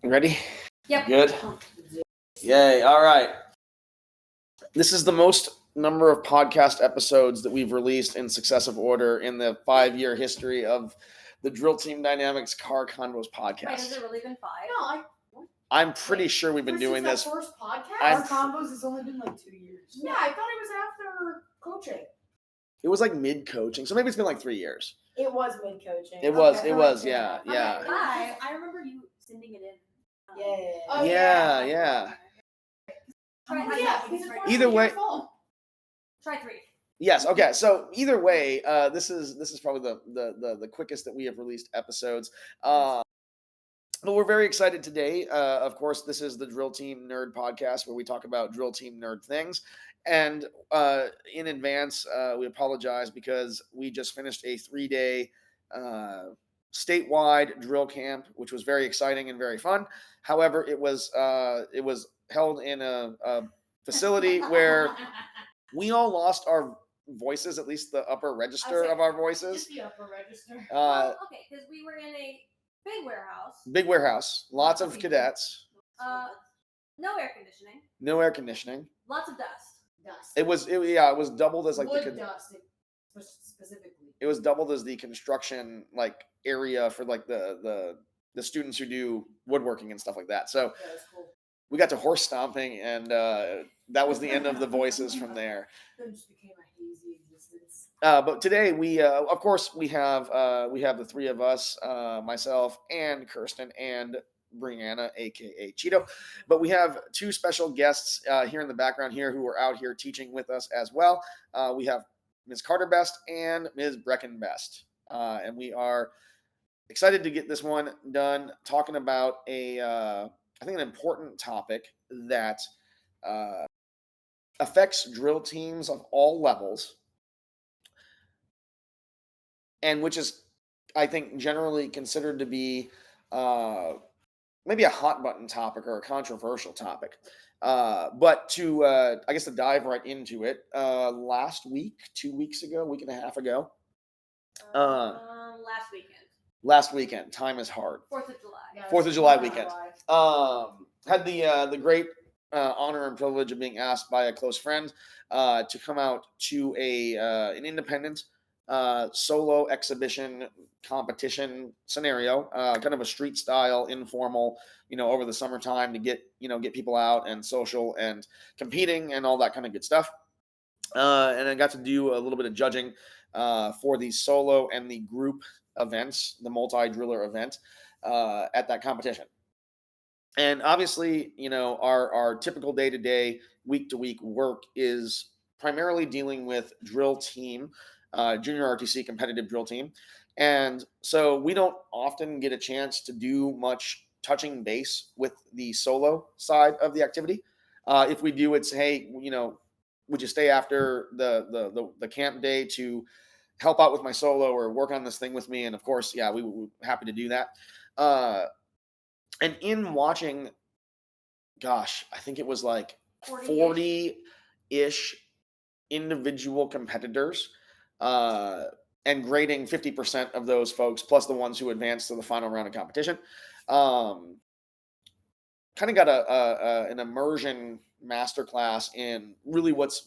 Ready? Yep. Good? Yay. All right. This is the most number of podcast episodes that we've released in successive order in the 5-year history of the Drill Team Dynamics Car Convos podcast. Wait, has it really been 5? No, I'm pretty sure we've been doing this. First podcast? I'm Car Convos has only been like 2 years. Yeah, I thought it was after coaching. It was like mid-coaching, so maybe it's been like 3 years. It was mid-coaching. It was, Okay, it all was, right, yeah, Okay, yeah. 5. I remember you sending it in. Yeah. Oh, Yeah, yeah. Try, Oh, yeah, because it's Either partly way- your fault. try 3. Yes. Okay. So either way, this is probably the quickest that we have released episodes. But we're very excited today. Of course, this is the Drill Team Nerd Podcast where we talk about drill team nerd things. And in advance, we apologize because we just finished a 3-day statewide drill camp, which was very exciting and very fun. However, it was held in a facility where we all lost our voices, at least the upper register of our voices. Just the upper register. Okay, because we were in a big warehouse. Big warehouse, lots of cadets, No air conditioning. no air conditioning. Lots of dust. Dust. It was doubled as like Wood dust, specifically. it was doubled as the construction like area for like the students who do woodworking and stuff like that. So Yeah, that's cool. we got to horse stomping, and that was the end of the voices from there. Then it just became a hazy existence. But today we, of course, we have the three of us, myself and Kirsten and Brianna, aka Cheeto. But we have two special guests here in the background here who are out here teaching with us as well. We have Ms. Carter Best and Ms. Brecken Best, and we are excited to get this one done. Talking about I think an important topic that affects drill teams of all levels, and which is, I think, generally considered to be maybe a hot button topic or a controversial topic. But to, I guess, to dive right into it, last week, 2 weeks ago, week and a half ago, Last weekend. time is hard. 4th of July. Yeah, 4th of it's July cool. weekend. Had the great honor and privilege of being asked by a close friend to come out to an independent solo exhibition competition scenario, kind of a street style, informal, over the summertime to get people out and social and competing and all that kind of good stuff. And I got to do a little bit of judging for the solo and the group events, the multi-driller event at that competition. And obviously, our typical day-to-day, week-to-week work is primarily dealing with drill team, junior RTC competitive drill team. And so we don't often get a chance to do much touching base with the solo side of the activity. If we do, it's, hey, would you stay after the camp day to help out with my solo or work on this thing with me? And of course, yeah, we were happy to do that. And in watching, gosh, I think it was like 40-ish individual competitors, and grading 50% of those folks, plus the ones who advanced to the final round of competition. Kind of got an immersion masterclass in really what's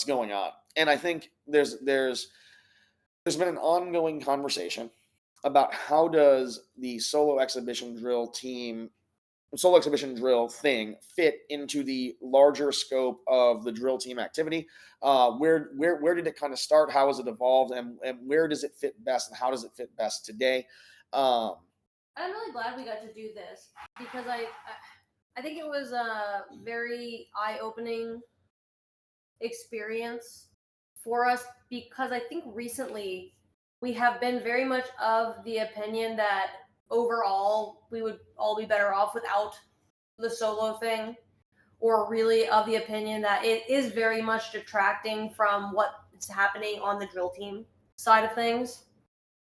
going on. And I think there's been an ongoing conversation about how does the solo exhibition drill thing fit into the larger scope of the drill team activity. Where did it kind of start? How has it evolved? And where does it fit best? And how does it fit best today? I'm really glad we got to do this because I think it was a very eye-opening experience for us, because I think recently we have been very much of the opinion that overall we would all be better off without the solo thing, or really of the opinion that it is very much detracting from what's happening on the drill team side of things.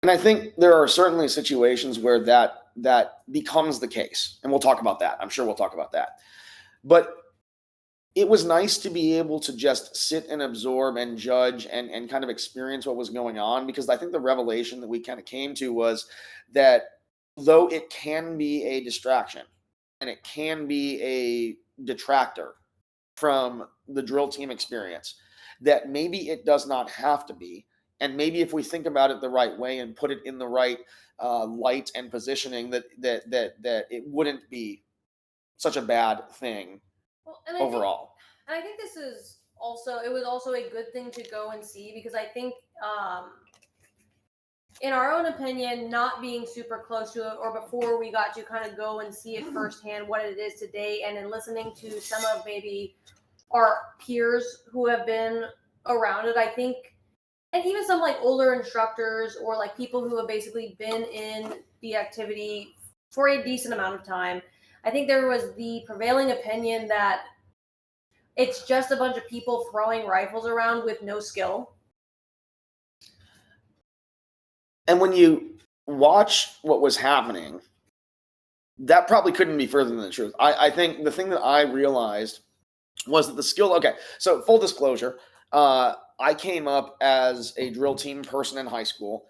And I think there are certainly situations where that becomes the case, and we'll talk about that. I'm sure we'll talk about that. But it was nice to be able to just sit and absorb and judge and kind of experience what was going on, because I think the revelation that we kind of came to was that though it can be a distraction, and it can be a detractor from the drill team experience, that maybe it does not have to be. And maybe if we think about it the right way and put it in the right light and positioning, that it wouldn't be such a bad thing Well, and overall. I think this is also, it was also a good thing to go and see, because I think, in our own opinion, not being super close to it, or before we got to kind of go and see it firsthand what it is today, and then listening to some of maybe our peers who have been around it, I think, and even some like older instructors or like people who have basically been in the activity for a decent amount of time, I think there was the prevailing opinion that it's just a bunch of people throwing rifles around with no skill. And when you watch what was happening, that probably couldn't be further than the truth. I think the thing that I realized was that the skill. Okay, so full disclosure, I came up as a drill team person in high school,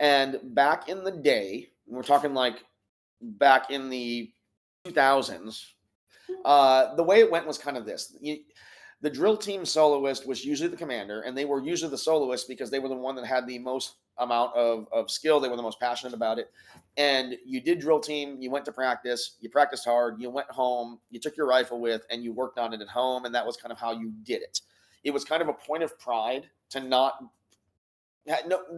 and back in the day, we're talking like back in the 2000s, the way it went was kind of this. The drill team soloist was usually the commander, and they were usually the soloist because they were the one that had the most amount of skill. They were the most passionate about it. And you did drill team, you went to practice, you practiced hard, you went home, you took your rifle with, and you worked on it at home, and that was kind of how you did it. It was kind of a point of pride to not,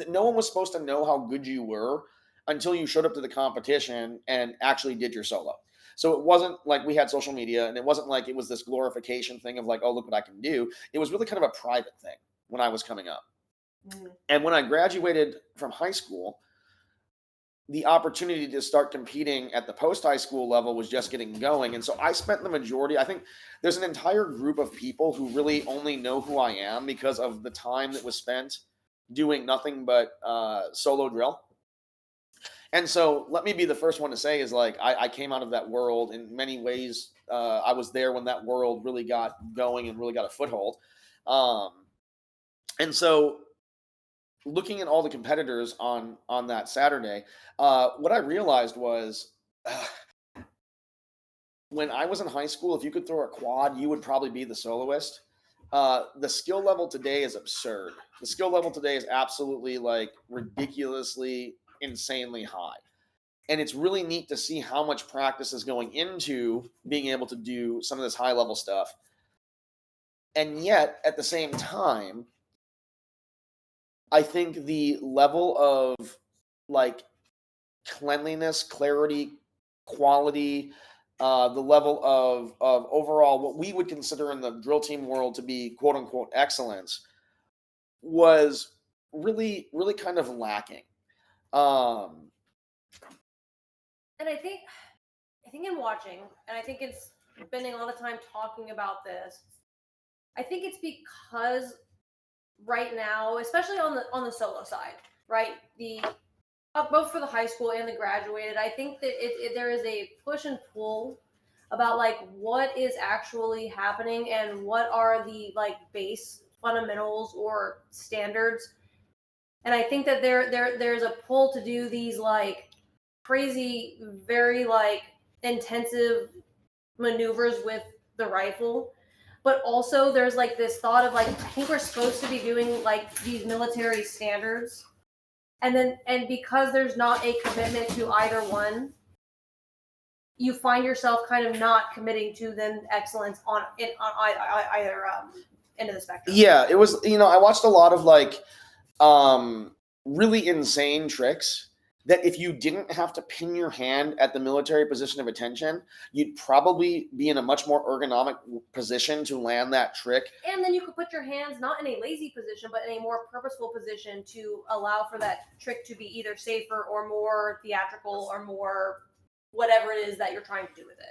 no one was supposed to know how good you were until you showed up to the competition and actually did your solo. So it wasn't like we had social media, and it wasn't like it was this glorification thing of like, oh, look what I can do. It was really kind of a private thing when I was coming up. Mm-hmm. And when I graduated from high school, the opportunity to start competing at the post-high school level was just getting going. And so I spent the majority, I think there's an entire group of people who really only know who I am because of the time that was spent doing nothing but solo drill. And so let me be the first one to say is like, I came out of that world in many ways. I was there when that world really got going and really got a foothold. And so looking at all the competitors on that Saturday, what I realized was when I was in high school, if you could throw a quad, you would probably be the soloist. The skill level today is absurd. The skill level today is absolutely like ridiculously insanely high. And it's really neat to see how much practice is going into being able to do some of this high level stuff. And yet at the same time, I think the level of like cleanliness, clarity, quality, the level of overall what we would consider in the drill team world to be quote unquote excellence was really, really kind of lacking. And I think in watching, and I think it's spending a lot of time talking about this, I think it's because right now, especially on the solo side, right? Both for the high school and the graduated, I think that there is a push and pull about like what is actually happening and what are the like base fundamentals or standards. And I think that there's a pull to do these like crazy, very like intensive maneuvers with the rifle. But also there's like this thought of like, I think we're supposed to be doing like these military standards. And because there's not a commitment to either one, you find yourself kind of not committing to then excellence on either end of the spectrum. Yeah, it was, I watched a lot of like really insane tricks that if you didn't have to pin your hand at the military position of attention, you'd probably be in a much more ergonomic position to land that trick. And then you could put your hands not in a lazy position, but in a more purposeful position to allow for that trick to be either safer or more theatrical or more whatever it is that you're trying to do with it.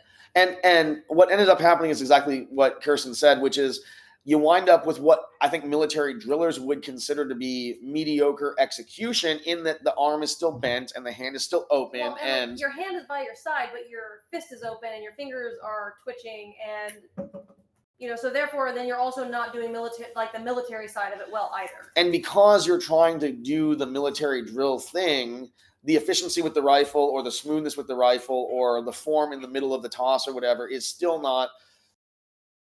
And what ended up happening is exactly what Kirsten said, which is you wind up with what I think military drillers would consider to be mediocre execution, in that the arm is still bent and the hand is still open. Well, and your hand is by your side, but your fist is open and your fingers are twitching. And, so therefore then you're also not doing the military side of it well either. And because you're trying to do the military drill thing, the efficiency with the rifle or the smoothness with the rifle or the form in the middle of the toss or whatever is still not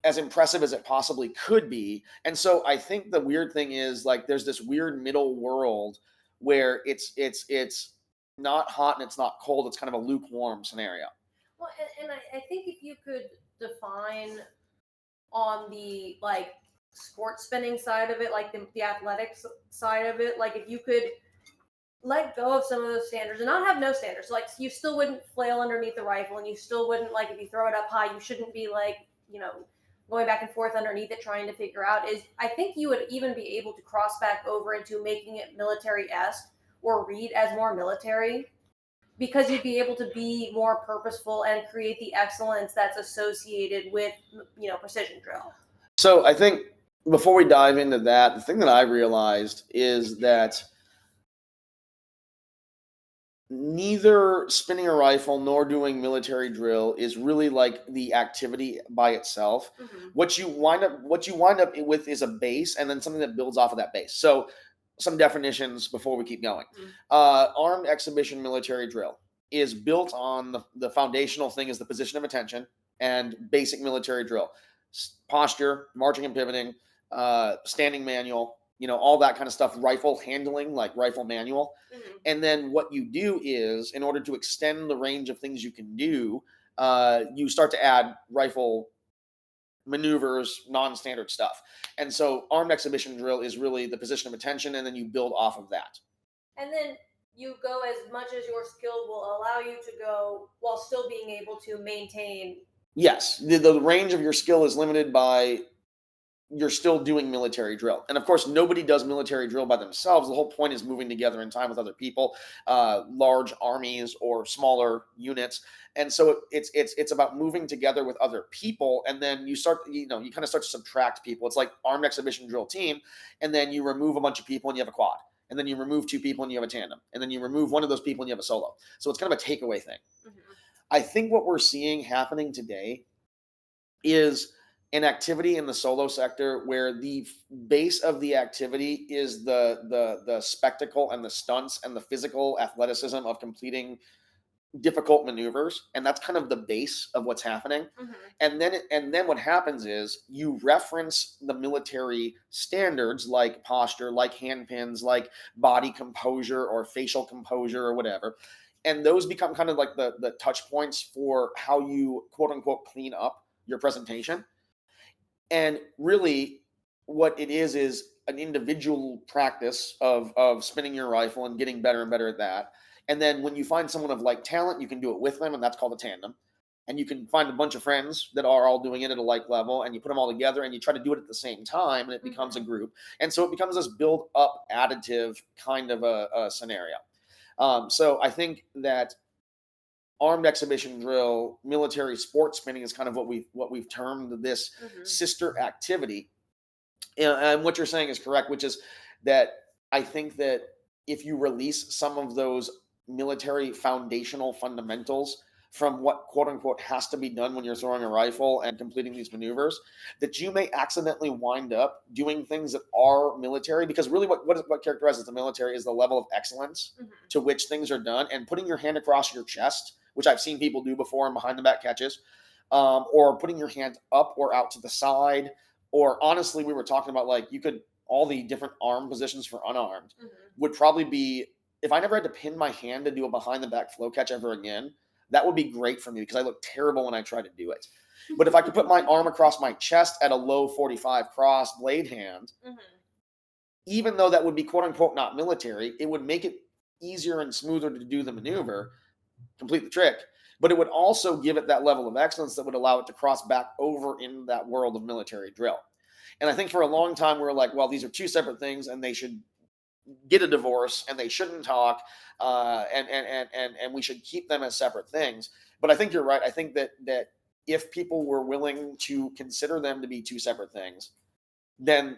as impressive as it possibly could be. And so I think the weird thing is like there's this weird middle world where it's not hot and it's not cold. It's kind of a lukewarm scenario. Well, and I think if you could define on the like sports spinning side of it, like the athletics side of it, like if you could let go of some of those standards and not have no standards, like you still wouldn't flail underneath the rifle, and you still wouldn't, like, if you throw it up high, you shouldn't be like, going back and forth underneath it trying to figure out, is I think you would even be able to cross back over into making it military-esque or read as more military, because you'd be able to be more purposeful and create the excellence that's associated with precision drill. So I think before we dive into that, the thing that I realized is that neither spinning a rifle nor doing military drill is really like the activity by itself. Mm-hmm. What you wind up with is a base and then something that builds off of that base. So some definitions before we keep going. Armed exhibition military drill is built on the foundational thing is the position of attention and basic military drill. Posture, marching and pivoting, standing manual, all that kind of stuff, rifle handling, like rifle manual. Mm-hmm. And then what you do is, in order to extend the range of things you can do, you start to add rifle maneuvers, non-standard stuff. And so armed exhibition drill is really the position of attention, and then you build off of that. And then you go as much as your skill will allow you to go while still being able to maintain. Yes, the range of your skill is limited by you're still doing military drill. And of course, nobody does military drill by themselves. The whole point is moving together in time with other people, large armies or smaller units. And so it's about moving together with other people. And then you start, you kind of start to subtract people. It's like armed exhibition drill team. And then you remove a bunch of people and you have a quad. And then you remove 2 people and you have a tandem. And then you remove one of those people and you have a solo. So it's kind of a takeaway thing. Mm-hmm. I think what we're seeing happening today is an activity in the solo sector where the base of the activity is the spectacle and the stunts and the physical athleticism of completing difficult maneuvers, and that's kind of the base of what's happening. Mm-hmm. And then what happens is you reference the military standards like posture, like hand pins, like body composure or facial composure or whatever, and those become kind of like the touch points for how you quote unquote clean up your presentation. And really what it is an individual practice of spinning your rifle and getting better and better at that. And then when you find someone of like talent, you can do it with them, and that's called a tandem. And you can find a bunch of friends that are all doing it at a like level, and you put them all together and you try to do it at the same time, and it becomes a group. And so it becomes this build up additive kind of a scenario. So I think that armed exhibition drill, military sports spinning is kind of what we've termed this sister activity. And what you're saying is correct, which is that I think that if you release some of those military foundational fundamentals from what quote unquote has to be done when you're throwing a rifle and completing these maneuvers, that you may accidentally wind up doing things that are military, because really what characterizes the military is the level of excellence to which things are done, and putting your hand across your chest, which I've seen people do before in behind the back catches, or putting your hand up or out to the side, or honestly, we were talking about like all the different arm positions for unarmed would probably be, if I never had to pin my hand to do a behind the back flow catch ever again, that would be great for me because I look terrible when I try to do it. But if I could put my arm across my chest at a low 45 cross blade hand, even though that would be quote unquote not military, it would make it easier and smoother to do the maneuver, complete the trick, but it would also give it that level of excellence that would allow it to cross back over in that world of military drill. And I think for a long time we were like, well, these are two separate things and they should get a divorce and they shouldn't talk, and we should keep them as separate things. But I think you're right. I think that if people were willing to consider them to be two separate things, then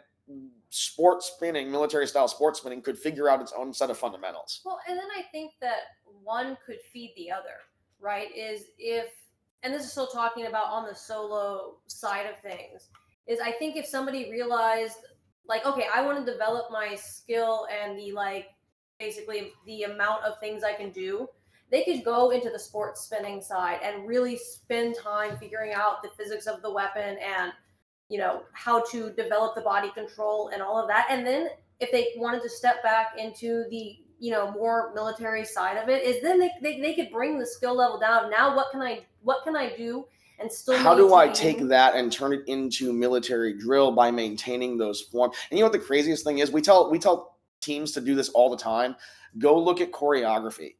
sports spinning, military style sports spinning, could figure out its own set of fundamentals. Well, and then I think that one could feed the other, right? And this is still talking about on the solo side of things, is I think if somebody realized, like, okay, I want to develop my skill and the like basically the amount of things I can do, they could go into the sports spinning side and really spend time figuring out the physics of the weapon and how to develop the body control and all of that. And then if they wanted to step back into the more military side of it, is then they could bring the skill level down. Now what can I do and still How do I maintain- take that and turn it into military drill by maintaining those forms? And you know what the craziest thing is? We tell teams to do this all the time. Go look at choreography.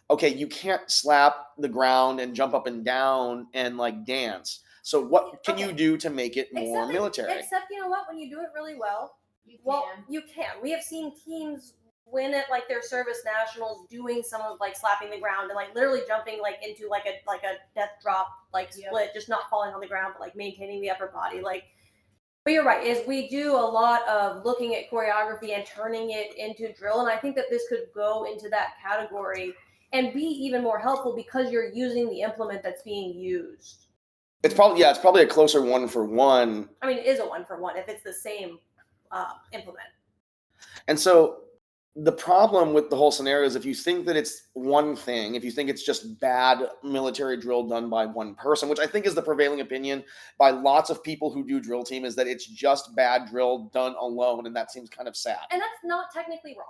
Okay, you can't slap the ground and jump up and down and like dance. So what can you do to make it more military? Except you know what? When you do it really well, you can. We have seen teams win at like their service nationals doing some of like slapping the ground and like literally jumping like into like a death drop like split, just not falling on the ground but like maintaining the upper body. Like, but you're right, is we do a lot of looking at choreography and turning it into drill, and I think that this could go into that category and be even more helpful because you're using the implement that's being used. It's probably a closer 1-for-1. I mean, it is a 1-for-1 if it's the same implement. And so the problem with the whole scenario is if you think that it's one thing, if you think it's just bad military drill done by one person, which I think is the prevailing opinion by lots of people who do drill team, is that it's just bad drill done alone, and that seems kind of sad. And that's not technically wrong.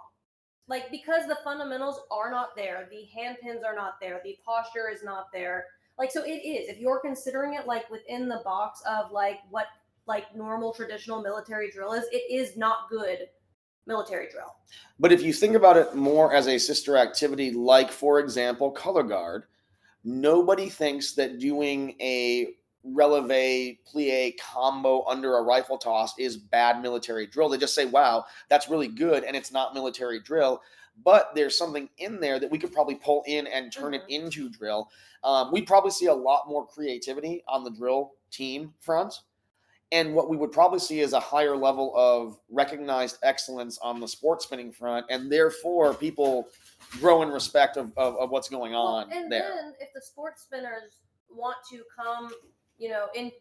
Like, because the fundamentals are not there, the hand pins are not there, the posture is not there. Like, so it is. If you're considering it like within the box of like what like normal traditional military drill is, it is not good military drill. But if you think about it more as a sister activity, like for example, color guard, nobody thinks that doing a releve plie combo under a rifle toss is bad military drill. They just say, wow, that's really good, and it's not military drill. But there's something in there that we could probably pull in and turn it into drill. We probably see a lot more creativity on the drill team front. And what we would probably see is a higher level of recognized excellence on the sports spinning front, and therefore people grow in respect of what's going on and there. Then if the sports spinners want to come,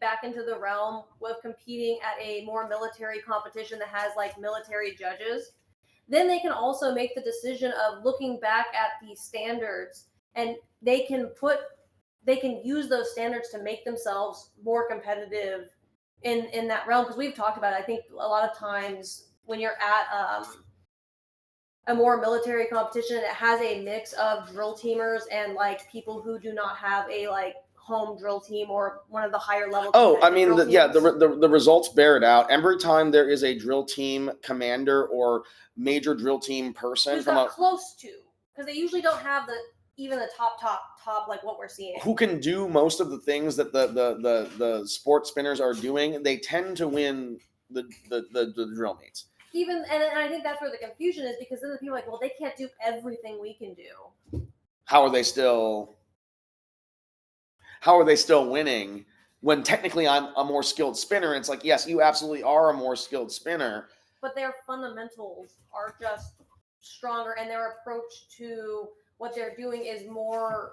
back into the realm of competing at a more military competition that has like military judges, then they can also make the decision of looking back at the standards, and they can use those standards to make themselves more competitive in that realm, because we've talked about it. I think a lot of times when you're at a more military competition, it has a mix of drill teamers and like people who do not have a like home drill team or one of the higher level. Oh, I mean, the results bear it out. Every time there is a drill team commander or major drill team person who's got close to, because they usually don't have even the top like what we're seeing, who can do most of the things that the sports spinners are doing, they tend to win the drill meets. And I think that's where the confusion is, because then the people are like, well, they can't do everything we can do. How are they still winning when technically I'm a more skilled spinner? And it's like, yes, you absolutely are a more skilled spinner, but their fundamentals are just stronger, and their approach to what they're doing is more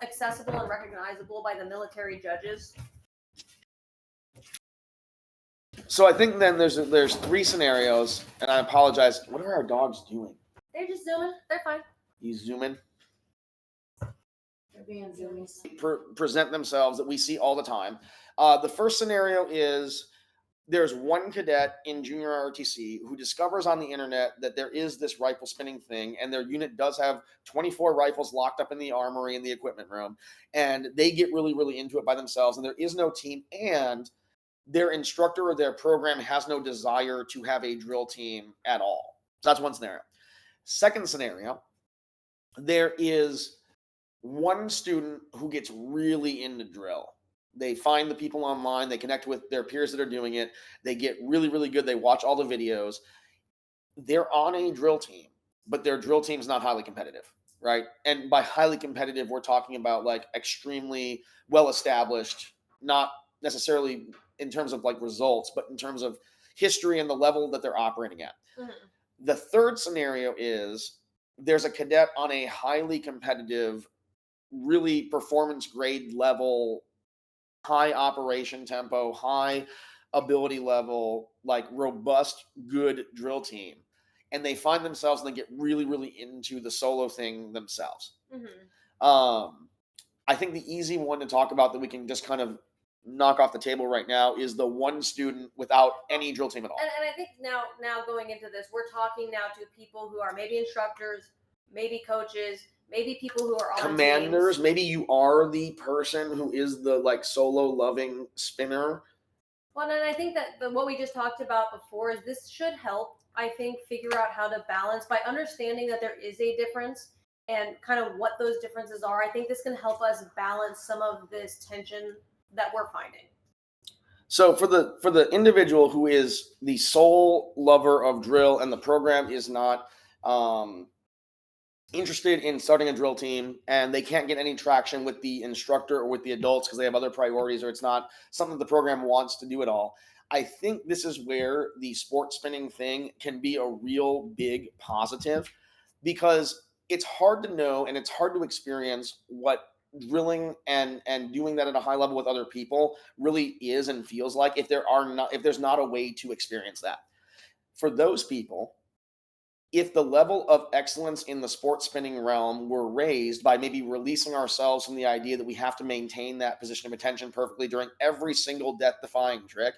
accessible and recognizable by the military judges. So I think then there's 3 scenarios, and I apologize. What are our dogs doing? They're just zooming. They're fine. He's zooming. They're being zoomies. Present themselves that we see all the time. The first scenario is there's one cadet in junior ROTC who discovers on the internet that there is this rifle spinning thing, and their unit does have 24 rifles locked up in the armory in the equipment room, and they get really, really into it by themselves, and there is no team, and their instructor or their program has no desire to have a drill team at all. So that's one scenario. Second scenario, there is one student who gets really into drill. They find the people online, they connect with their peers that are doing it, they get really, really good, they watch all the videos. They're on a drill team, but their drill team's not highly competitive, right? And by highly competitive, we're talking about like extremely well-established, not necessarily in terms of like results, but in terms of history and the level that they're operating at. Mm-hmm. The third scenario is there's a cadet on a highly competitive, really performance grade level, high operation tempo, high ability level, like robust, good drill team. and they find themselves and they get really, really into the solo thing themselves. Mm-hmm. I think the easy one to talk about that we can just kind of knock off the table right now is the one student without any drill team at all. And I think now going into this, we're talking now to people who are maybe instructors, maybe coaches, maybe people who are on Commanders, teams. maybe you are the person who is the like solo loving spinner. Well, and I think that what we just talked about before is this should help, I think, figure out how to balance by understanding that there is a difference and kind of what those differences are. I think this can help us balance some of this tension that we're finding. So for the individual who is the sole lover of drill and the program is not interested in starting a drill team and they can't get any traction with the instructor or with the adults because they have other priorities or it's not something the program wants to do at all, I think this is where the sports spinning thing can be a real big positive, because it's hard to know and it's hard to experience what drilling and doing that at a high level with other people really is and feels like if there's not a way to experience that. For those people, if the level of excellence in the sports spinning realm were raised by maybe releasing ourselves from the idea that we have to maintain that position of attention perfectly during every single death-defying trick,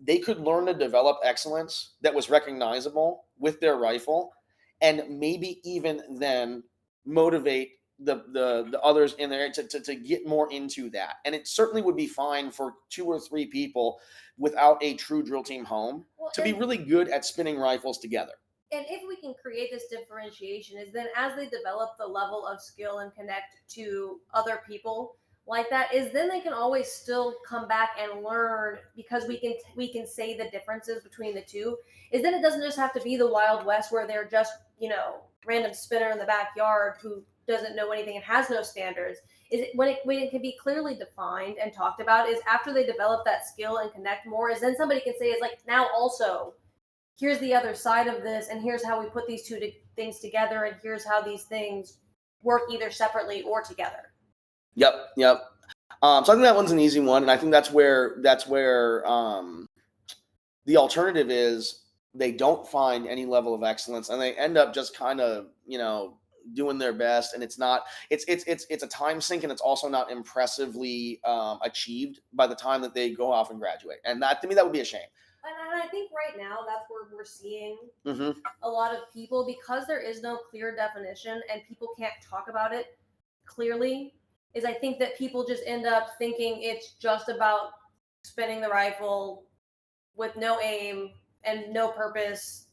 they could learn to develop excellence that was recognizable with their rifle, and maybe even then motivate the others in there to get more into that. And it certainly would be fine for 2 or 3 people without a true drill team home to be really good at spinning rifles together. And if we can create this differentiation, is then as they develop the level of skill and connect to other people like that, is then they can always still come back and learn, because we can say the differences between the two. Is then it doesn't just have to be the Wild West where they're just, random spinner in the backyard who doesn't know anything and has no standards. Is it when it can be clearly defined and talked about, is after they develop that skill and connect more, is then somebody can say, is like, now also here's the other side of this, and here's how we put these two things together, and here's how these things work either separately or together. Yep. So I think that one's an easy one, and I think that's where the alternative is they don't find any level of excellence, and they end up just kind of doing their best, and it's a time sink, and it's also not impressively achieved by the time that they go off and graduate, and that to me that would be a shame. And I think right now that's where we're seeing Mm-hmm. a lot of people, because there is no clear definition and people can't talk about it clearly, is I think that people just end up thinking it's just about spinning the rifle with no aim and no purpose.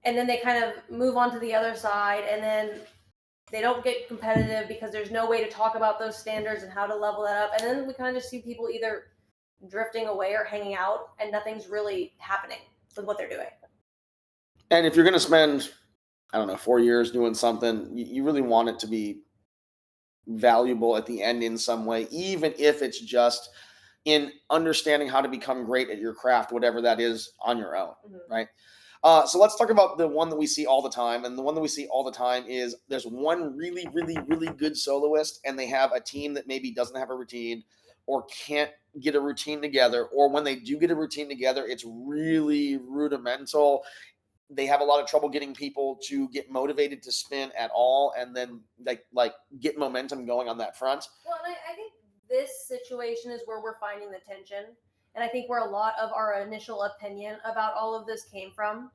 And then they kind of move on to the other side, and then they don't get competitive because there's no way to talk about those standards and how to level that up. And then we kind of just see people either drifting away or hanging out, and nothing's really happening with what they're doing. And if you're going to spend, 4 years doing something, you really want it to be valuable at the end in some way, even if it's just in understanding how to become great at your craft, whatever that is, on your own, right? So let's talk about the one that we see all the time. And the one that we see all the time is there's one really, really, really good soloist, and they have a team that maybe doesn't have a routine or can't get a routine together. Or when they do get a routine together, it's really rudimental. They have a lot of trouble getting people to get motivated to spin at all, and then like get momentum going on that front. Well, and I think this situation is where we're finding the tension. And I think where a lot of our initial opinion about all of this came from,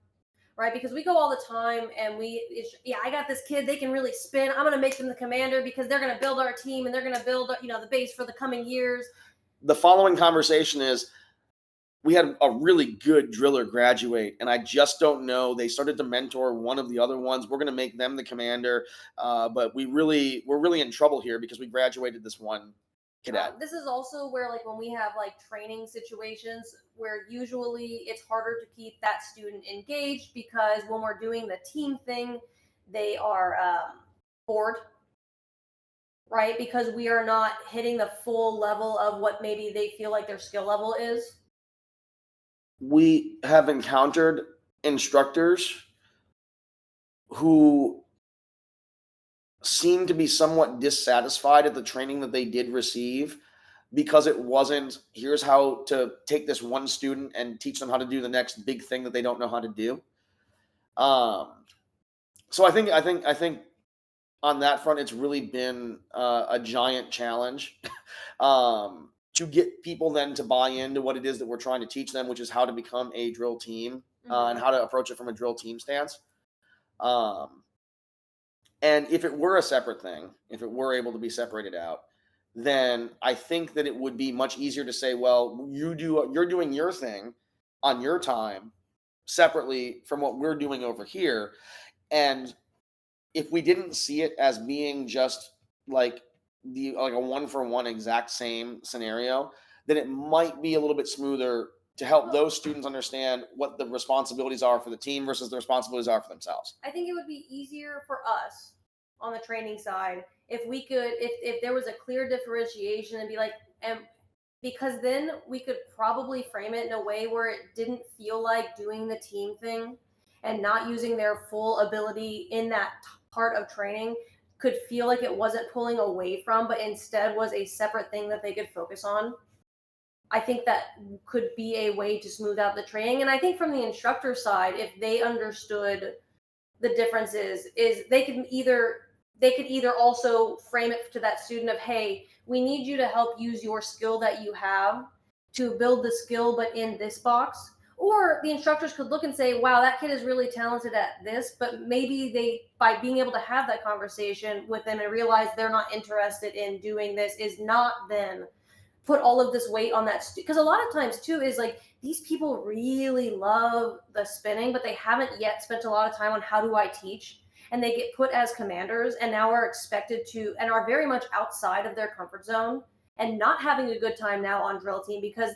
right? Because we go all the time and I got this kid, they can really spin. I'm going to make them the commander because they're going to build our team and they're going to build, the base for the coming years. The following conversation is, we had a really good driller graduate, and I just don't know. They started to mentor one of the other ones. We're going to make them the commander, but we're really in trouble here because we graduated this one cadet. This is also where, like, when we have like training situations where usually it's harder to keep that student engaged, because when we're doing the team thing, they are bored, right? Because we are not hitting the full level of what maybe they feel like their skill level is. We have encountered instructors who seem to be somewhat dissatisfied at the training that they did receive, because it wasn't, here's how to take this one student and teach them how to do the next big thing that they don't know how to do. So I think on that front, it's really been a giant challenge to get people then to buy into what it is that we're trying to teach them, which is how to become a drill team and how to approach it from a drill team stance. And if it were a separate thing, if it were able to be separated out, then I think that it would be much easier to say, well, you're doing your thing on your time separately from what we're doing over here. And if we didn't see it as being just like a 1-for-1 exact same scenario, then it might be a little bit smoother to help those students understand what the responsibilities are for the team versus the responsibilities are for themselves. I think it would be easier for us on the training side if we could, if there was a clear differentiation and be like, and because then we could probably frame it in a way where it didn't feel like doing the team thing and not using their full ability in that part of training could feel like it wasn't pulling away from, but instead was a separate thing that they could focus on. I think that could be a way to smooth out the training. And I think from the instructor side, if they understood the differences, is they could either also frame it to that student of, hey, we need you to help use your skill that you have to build the skill, but in this box. Or the instructors could look and say, wow, that kid is really talented at this, but maybe they, by being able to have that conversation with them and realize they're not interested in doing this, is not then put all of this weight on that. Because a lot of times too is like, these people really love the spinning, but they haven't yet spent a lot of time on how do I teach, and they get put as commanders and now are expected to, and are very much outside of their comfort zone and not having a good time now on drill team because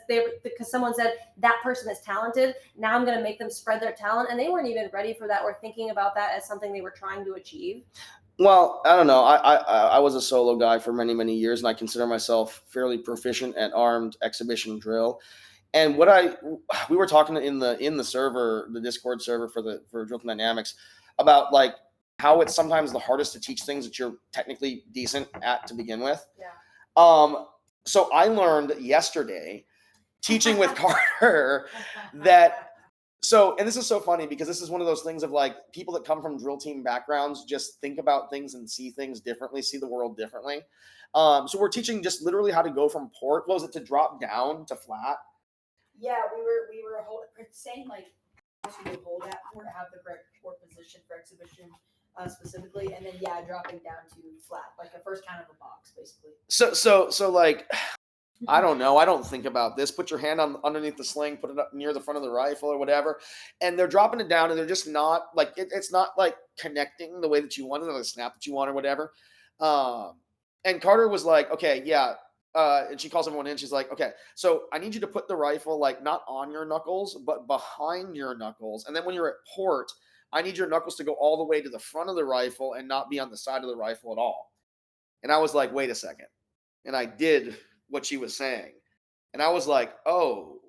someone said that person is talented. Now I'm going to make them spread their talent, and they weren't even ready for that or thinking about that as something they were trying to achieve. Well, I don't know. I was a solo guy for many years, and I consider myself fairly proficient at armed exhibition drill. And we were talking in the server, the Discord server for Drill Dynamics, about like how it's sometimes the hardest to teach things that you're technically decent at to begin with. Yeah. So I learned yesterday, teaching with Carter, that. So, and this is so funny because this is one of those things of like people that come from drill team backgrounds just think about things and see things differently, see the world differently. So we're teaching just literally how to go from port, what was it, to drop down to flat? Yeah, we were saying like how to hold that port, have the correct port position for exhibition specifically, and then dropping down to flat, like the first count of a box, basically. So like, I don't know. I don't think about this. Put your hand underneath the sling, put it up near the front of the rifle or whatever. And they're dropping it down and they're just not like, it's not like connecting the way that you want it, or the snap that you want or whatever. And Carter was like, okay, yeah. And she calls everyone in. She's like, okay, so I need you to put the rifle like not on your knuckles, but behind your knuckles. And then when you're at port, I need your knuckles to go all the way to the front of the rifle and not be on the side of the rifle at all. And I was like, wait a second. And I did what she was saying. And I was like, oh,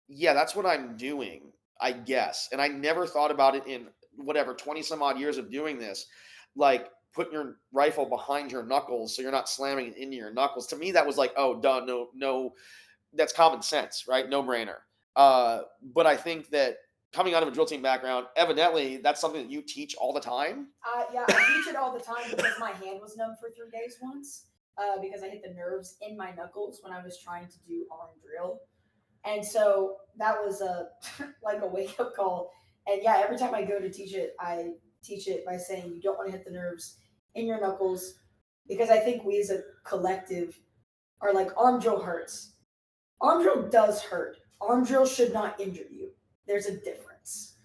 yeah, that's what I'm doing, I guess. And I never thought about it in whatever 20 some odd years of doing this, like putting your rifle behind your knuckles so you're not slamming it into your knuckles. To me, that was like, oh, duh, no, that's common sense, right? No brainer. But I think that coming out of a drill team background, evidently that's something that you teach all the time. Yeah, I teach it all the time because my hand was numb for 3 days once. Because I hit the nerves in my knuckles when I was trying to do arm drill. And so that was like a wake-up call. And yeah, every time I go to teach it, I teach it by saying you don't want to hit the nerves in your knuckles, because I think we as a collective are like, arm drill hurts. Arm drill does hurt. Arm drill should not injure you. There's a difference.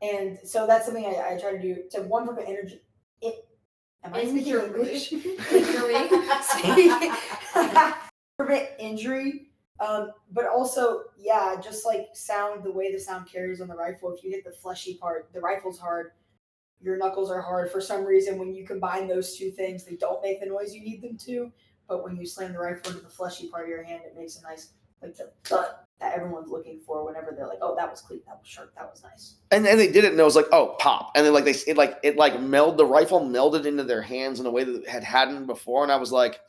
And so that's something I try to do to prevent energy. Am I speaking English? Prevent injury, but also, just like sound, the way the sound carries on the rifle. If you hit the fleshy part, the rifle's hard, your knuckles are hard. For some reason, when you combine those two things, they don't make the noise you need them to. But when you slam the rifle into the fleshy part of your hand, it makes a nice, like the thud that everyone's looking for whenever they're like, oh, that was clean, that was sharp, that was nice. And then they did it, and it was like, oh, pop. And then like the rifle melded into their hands in a way that it hadn't before. And I was like,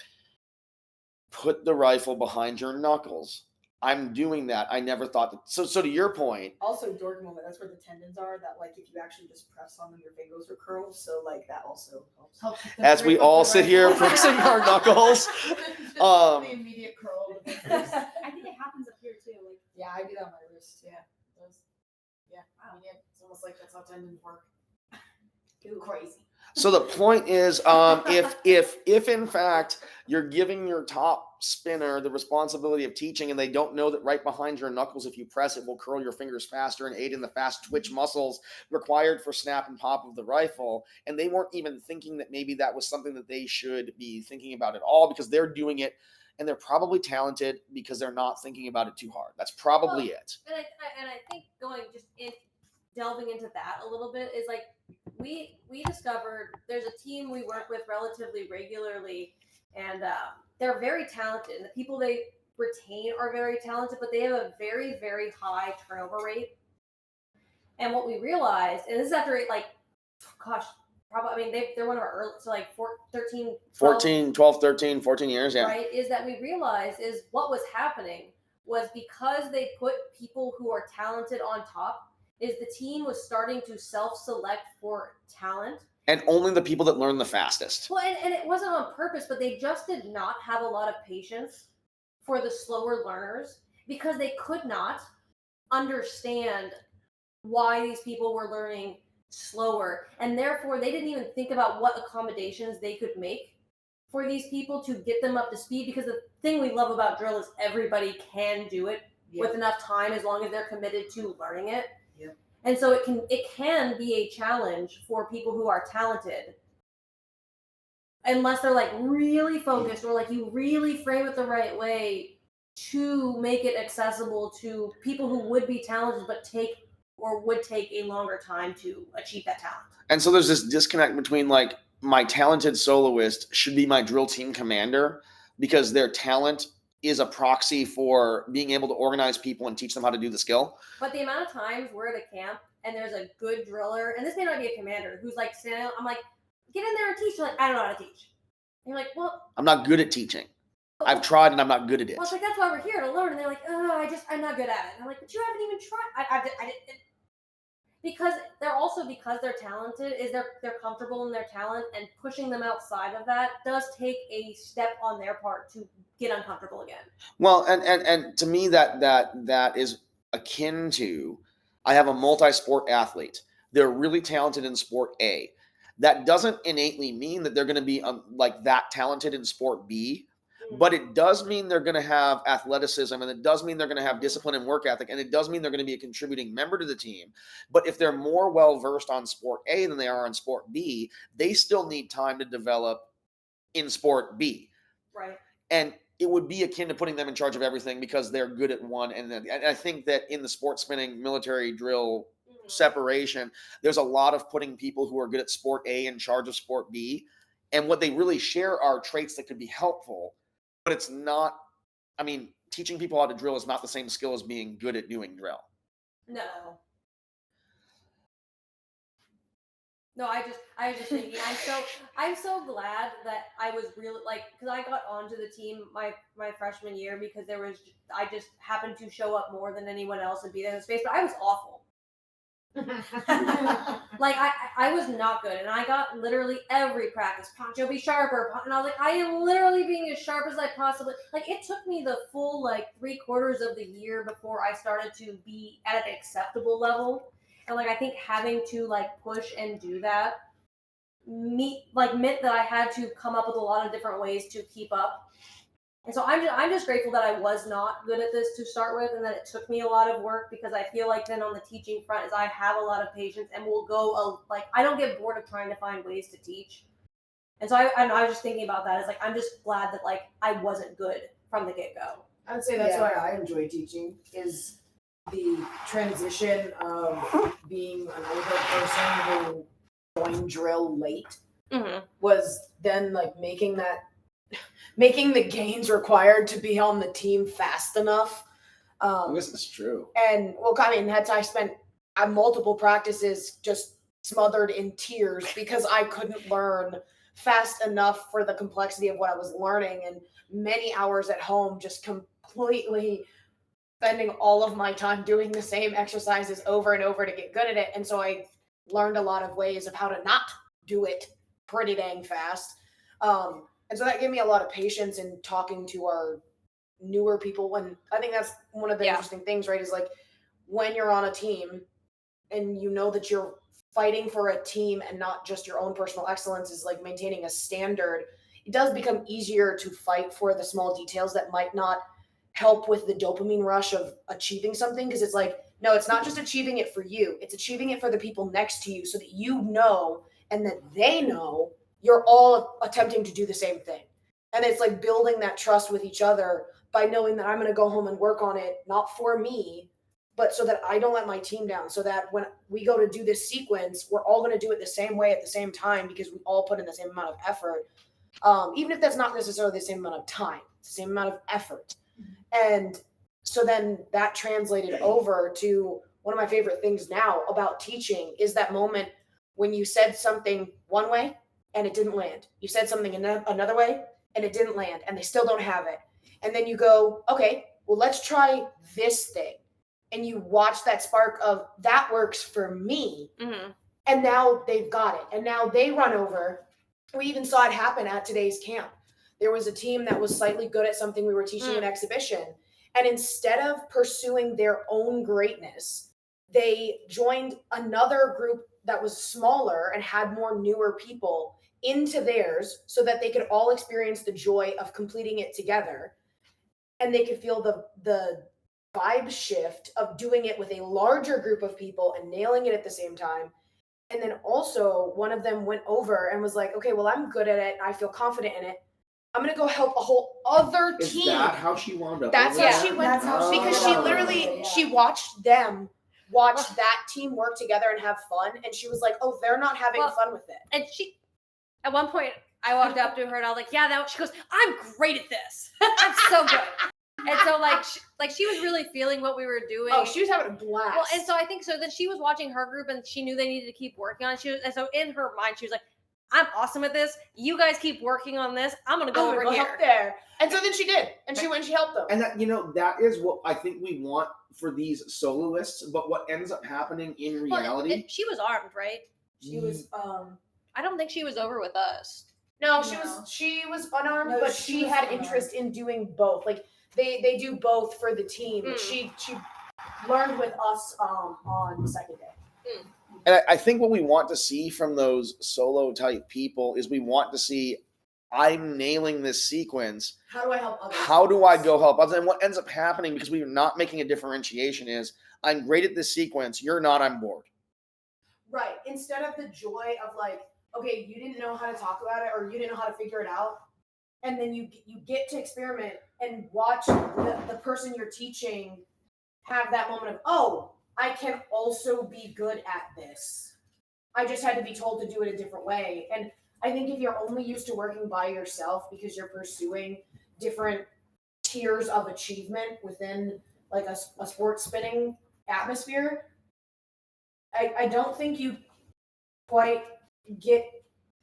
put the rifle behind your knuckles. I'm doing that. I never thought that. So to your point, Also, dork moment. That's where the tendons are. That like if you actually just press on them, your fingers will curl. So like that also helps. Helps with the as we grip of all the sit here rifle. flexing our knuckles, Just um, the immediate curl of the fingers. I think it happens up here too. Like, Yeah, I do that on my wrist. Yeah, it does. Yeah, I mean, it's almost like that's how tendons work. Crazy. so the point is, if in fact you're giving your top spinner the responsibility of teaching, and they don't know that right behind your knuckles, if you press it, will curl your fingers faster and aid in the fast twitch muscles required for snap and pop of the rifle, and they weren't even thinking that maybe that was something that they should be thinking about at all, because they're doing it, and they're probably talented because they're not thinking about it too hard. That's probably it. And I think going just in delving into that a little bit is like we discovered there's a team we work with relatively regularly, and they're very talented, and the people they retain are very talented, but they have a very, very high turnover rate. And what we realized, and this is after like, gosh, probably, I mean, they're one of our early, so like 13, 12, 13, 14 years, yeah. right, is that we realized is what was happening was because they put people who are talented on top, is the team was starting to self-select for talent. And only the people that learn the fastest. Well, and it wasn't on purpose, but they just did not have a lot of patience for the slower learners because they could not understand why these people were learning slower. And therefore, they didn't even think about what accommodations they could make for these people to get them up to speed. Because the thing we love about drill is everybody can do it with enough time as long as they're committed to learning it. Yep. And so it can be a challenge for people who are talented, unless they're like really focused or like you really frame it the right way to make it accessible to people who would be talented but would take a longer time to achieve that talent. And so there's this disconnect between like my talented soloist should be my drill team commander because their talent is a proxy for being able to organize people and teach them how to do the skill. But the amount of times we're at a camp and there's a good driller, and this may not be a commander, who's like standing, I'm like, get in there and teach. You're like, I don't know how to teach. And you're like, well, I'm not good at teaching. I've tried and I'm not good at it. Well, it's like, that's why we're here to learn. And they're like, oh, I'm not good at it. And I'm like, but you haven't even tried. I didn't. Because they're talented, is they're comfortable in their talent, and pushing them outside of that does take a step on their part to get uncomfortable again. Well, and to me that is akin to, I have a multi-sport athlete. They're really talented in sport A. That doesn't innately mean that they're going to be like that talented in sport B. But it does mean they're going to have athleticism, and it does mean they're going to have discipline and work ethic, and it does mean they're going to be a contributing member to the team. But if they're more well-versed on sport A than they are on sport B, they still need time to develop in sport B. Right. And it would be akin to putting them in charge of everything because they're good at one. And I think that in the sport spinning military drill separation, there's a lot of putting people who are good at sport A in charge of sport B. And what they really share are traits that could be helpful. But it's not, I mean, teaching people how to drill is not the same skill as being good at doing drill. No. No, I was just thinking, I'm so glad that I was really like, because I got onto the team my freshman year because I just happened to show up more than anyone else and be there in the space, but I was awful. Like I was not good, and I got literally every practice. Poncho, be sharper, and I was like, I am literally being as sharp as I possibly. Like it took me the full like 3/4 of the year before I started to be at an acceptable level, and like I think having to like push and do that meant that I had to come up with a lot of different ways to keep up. And so I'm just grateful that I was not good at this to start with, and that it took me a lot of work, because I feel like then on the teaching front is I have a lot of patience and will go I don't get bored of trying to find ways to teach. And so I was just thinking about that. It's like I'm just glad that like I wasn't good from the get-go. I would say that's why I enjoy teaching, is the transition of being an older person who joined drill late was then like making the gains required to be on the team fast enough. This is true. And well, I mean, I spent multiple practices just smothered in tears because I couldn't learn fast enough for the complexity of what I was learning, and many hours at home just completely spending all of my time doing the same exercises over and over to get good at it. And so I learned a lot of ways of how to not do it pretty dang fast. And so that gave me a lot of patience in talking to our newer people. And I think that's one of the interesting things, right? Is like when you're on a team and you know that you're fighting for a team and not just your own personal excellence, is like maintaining a standard. It does become easier to fight for the small details that might not help with the dopamine rush of achieving something, because it's like, no, it's not just achieving it for you, it's achieving it for the people next to you, so that you know and that they know you're all attempting to do the same thing. And it's like building that trust with each other by knowing that I'm going to go home and work on it, not for me, but so that I don't let my team down, so that when we go to do this sequence, we're all going to do it the same way at the same time, because we all put in the same amount of effort. Even if that's not necessarily the same amount of time, it's the same amount of effort. And so then that translated over to one of my favorite things now about teaching is that moment when you said something one way and it didn't land. You said something another way and it didn't land, and they still don't have it. And then you go, okay, well, let's try this thing. And you watch that spark of, that works for me. Mm-hmm. And now they've got it. And now they run over. We even saw it happen at today's camp. There was a team that was slightly good at something we were teaching an exhibition. And instead of pursuing their own greatness, they joined another group that was smaller and had more newer people into theirs, so that they could all experience the joy of completing it together. And they could feel the vibe shift of doing it with a larger group of people and nailing it at the same time. And then also one of them went over and was like, okay, well, I'm good at it. I feel confident in it. I'm going to go help a whole other team. Is that how she wound up? That's over how there? she went. That's how she Because went she over literally, there, yeah. she watched them watch that team work together and have fun. And she was like, oh, they're not having fun with it. And she, at one point, I walked up to her and I was like, yeah, that. She goes, I'm great at this. I'm so good. And so, she was really feeling what we were doing. Oh, she was having a blast. Well, and so I think so. Then she was watching her group, and she knew they needed to keep working on it. And so in her mind, she was like, "I'm awesome at this. You guys keep working on this. I'm gonna go over here." Help there. And so then she did, and she went and she helped them. And that that is what I think we want for these soloists. But what ends up happening in reality, she was armed, right? She was I don't think she was over with us. No, No. she was unarmed, No, but she she was had unarmed. interest in doing both. Like they do both for the team. Mm. She learned with us on the second day. and I think what we want to see from those solo type people is we want to see, I'm nailing this sequence. How do I help others? How do I go help others? And what ends up happening, because we're not making a differentiation, is I'm great at this sequence. You're not. I'm bored. Right. Instead of the joy of like, okay, you didn't know how to talk about it, or you didn't know how to figure it out, and then you get to experiment and watch the person you're teaching have that moment of, oh, I can also be good at this. I just had to be told to do it a different way. And I think if you're only used to working by yourself because you're pursuing different tiers of achievement within like a sports spinning atmosphere, I don't think you quite get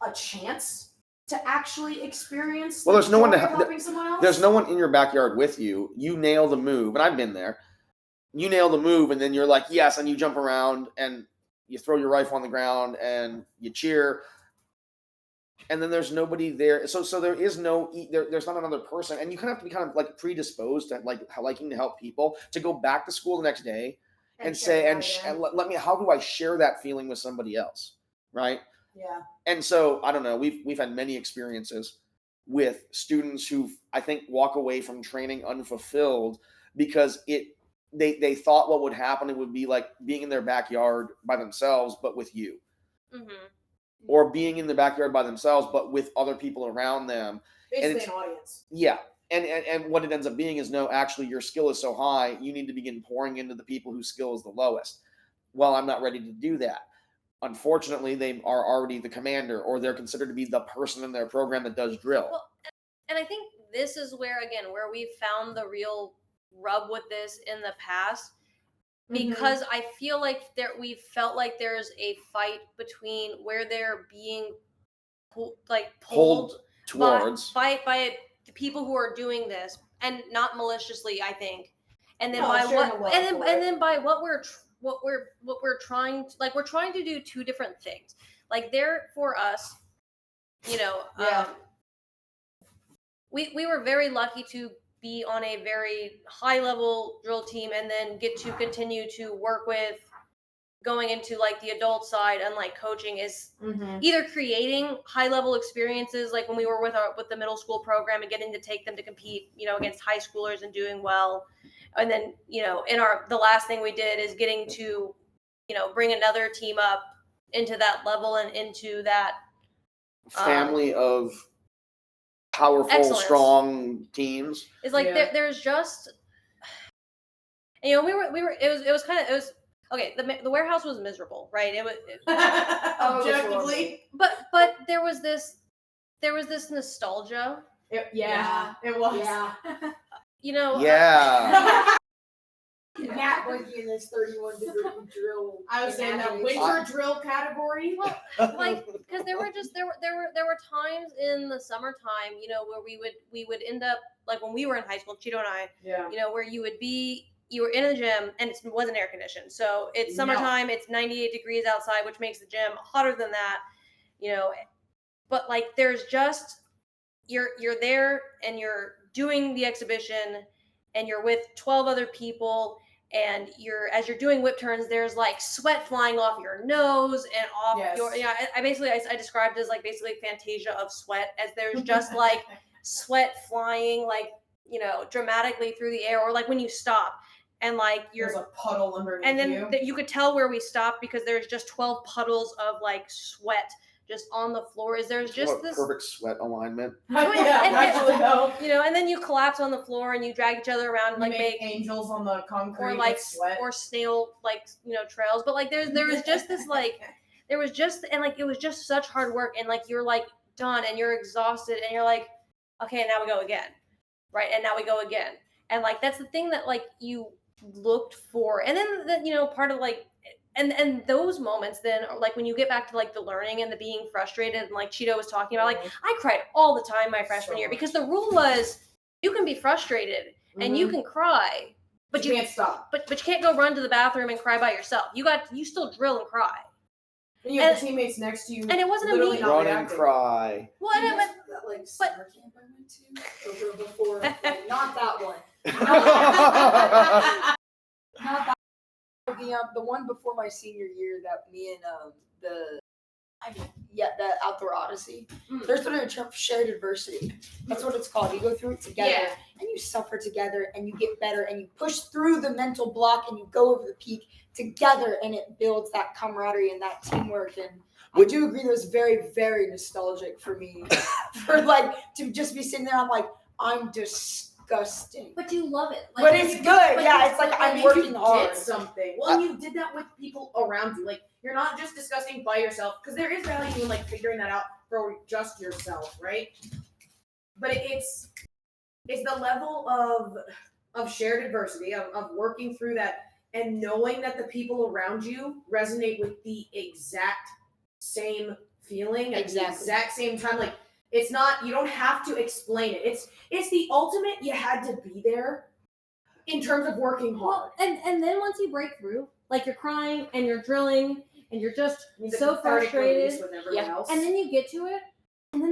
a chance to actually experience. Well, there's no one to helping someone else. There's no one in your backyard with you. You nail the move, and I've been there. You nail the move, and then you're like, yes, and you jump around and you throw your rifle on the ground and you cheer. And then there's nobody there. So there is there's not another person. And you kind of have to be kind of like predisposed to like liking to help people, to go back to school the next day and say, and let me, how do I share that feeling with somebody else? Right. Yeah. And so, I don't know, we've had many experiences with students who I think walk away from training unfulfilled because they thought what would happen, it would be like being in their backyard by themselves, but with you. Mm-hmm. Or being in the backyard by themselves, but with other people around them. Basically an audience. Yeah. And what it ends up being is, no, actually your skill is so high, you need to begin pouring into the people whose skill is the lowest. Well, I'm not ready to do that. Unfortunately, they are already the commander, or they're considered to be the person in their program that does drill. Well, and I think this is where we've found the real rub with this in the past, because I feel like we felt like there's a fight between where they're being pulled towards by the people who are doing this, and not maliciously, I think. and then No, by sharing what a love and then for and it. then by what we're trying to, like, we're trying to do two different things. Like, there for us, Yeah. we were very lucky to be on a very high level drill team and then get to continue to work with going into like the adult side, and like coaching is either creating high level experiences, like when we were with the middle school program and getting to take them to compete, against high schoolers and doing well. And then, the last thing we did is getting to, bring another team up into that level and into that family of powerful, excellence. strong teams. It's like Yeah. there's just, we were it was okay. The warehouse was miserable, right? It was Objectively. but there was this nostalgia. It was. Yeah. Yeah. Matt working in this 31-degree drill. I was saying that imagination. winter drill category. Like, because there were times in the summertime, where we would end up, like when we were in high school, Cheeto and I, Yeah. where you were in the gym and it wasn't air conditioned, so it's summertime, it's 98 degrees outside, which makes the gym hotter than that, but like there's just you're there and you're doing the exhibition and you're with 12 other people, and as you're doing whip turns, there's like sweat flying off your nose and off your I described it as like basically Fantasia of sweat, as there's just like sweat flying like dramatically through the air, or like when you stop and like There's a puddle underneath and then you. you could tell where we stopped because there's just 12 puddles of like sweat just on the floor. There's just this perfect sweat alignment. Actually though. and then you collapse on the floor and you drag each other around and like make angels on the concrete, or like with sweat. or snail like trails. But like there was just this like there was just, and like it was just such hard work, and like you're like done and you're exhausted and you're like, okay, and now we go again, right? And now we go again, and like that's the thing that like you looked for. And then part of like and those moments then are like when you get back to like the learning and the being frustrated, and like Cheeto was talking about, like I cried all the time my freshman year because the rule was you can be frustrated and you can cry, but you can't stop. But you can't go run to the bathroom and cry by yourself. You still drill and cry. And you have the teammates next to you. And it wasn't a literally mean not Run and reacting. cry. Well, that like summer camp I went to over before, like, not that one. Not that. The one before my senior year that me and the Outdoor Odyssey. There's sort of a shared adversity. That's what it's called. You go through it together and you suffer together and you get better and you push through the mental block and you go over the peak together, and it builds that camaraderie and that teamwork. And I do agree that was very, very nostalgic for me for like to just be sitting there. I'm like, I'm disgusting. but you love it. But it's good. Yeah, it's like I'm working hard. Did something. Well, and you did that with people around you. Like, you're not just discussing by yourself, because there is value in like figuring that out for just yourself, right? But it's the level of shared adversity, of working through that, and knowing that the people around you resonate with the exact same feeling at the exact same time. Like, it's not, you don't have to explain it. It's the ultimate, you had to be there in terms of working hard. Well, and then once you break through, like you're crying and you're drilling and you're just so frustrated, with everyone else. and then you get to it, and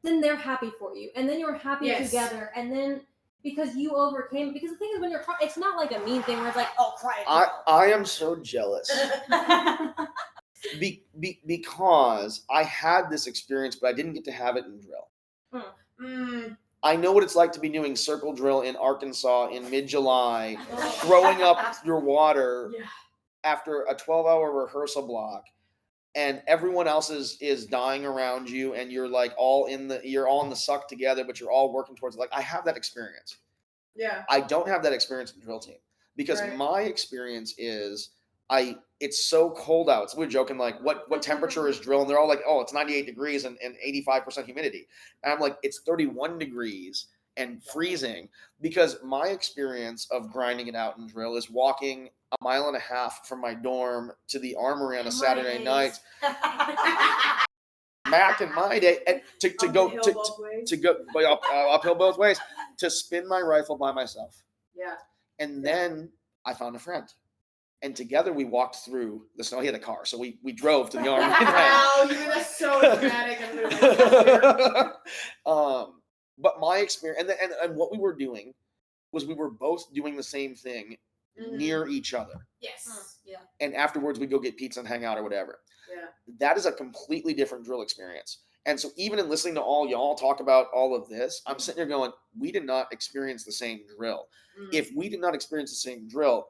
then they're happy for you, and then you're happy together, and then because you overcame. Because the thing is, when you're crying, it's not like a mean thing where it's like, oh, cry. I am so jealous. Because I had this experience, but I didn't get to have it in drill. I know what it's like to be doing circle drill in Arkansas in mid-July, throwing up your water after a 12-hour rehearsal block, and everyone else is dying around you, and you're like you're all in the suck together, but you're all working towards it. Like, I have that experience. Yeah. I don't have that experience in drill team, because my experience is it's so cold out. So we're joking, like, what temperature is drill? And they're all like, oh, it's 98 degrees and 85% humidity. And I'm like, it's 31 degrees and freezing, because my experience of grinding it out in drill is walking a mile and a half from my dorm to the armory on a Saturday night. Back in my day, and to go uphill both ways, to spin my rifle by myself. Yeah. And then I found a friend. And together we walked through the snow. He had a car, so we drove to the army. Wow, you were so dramatic. But my experience, and what we were doing was we were both doing the same thing near each other. Yes. Yeah. And afterwards we go get pizza and hang out or whatever. Yeah. That is a completely different drill experience. And so even in listening to all y'all talk about all of this, I'm sitting there going, we did not experience the same drill. If we did not experience the same drill,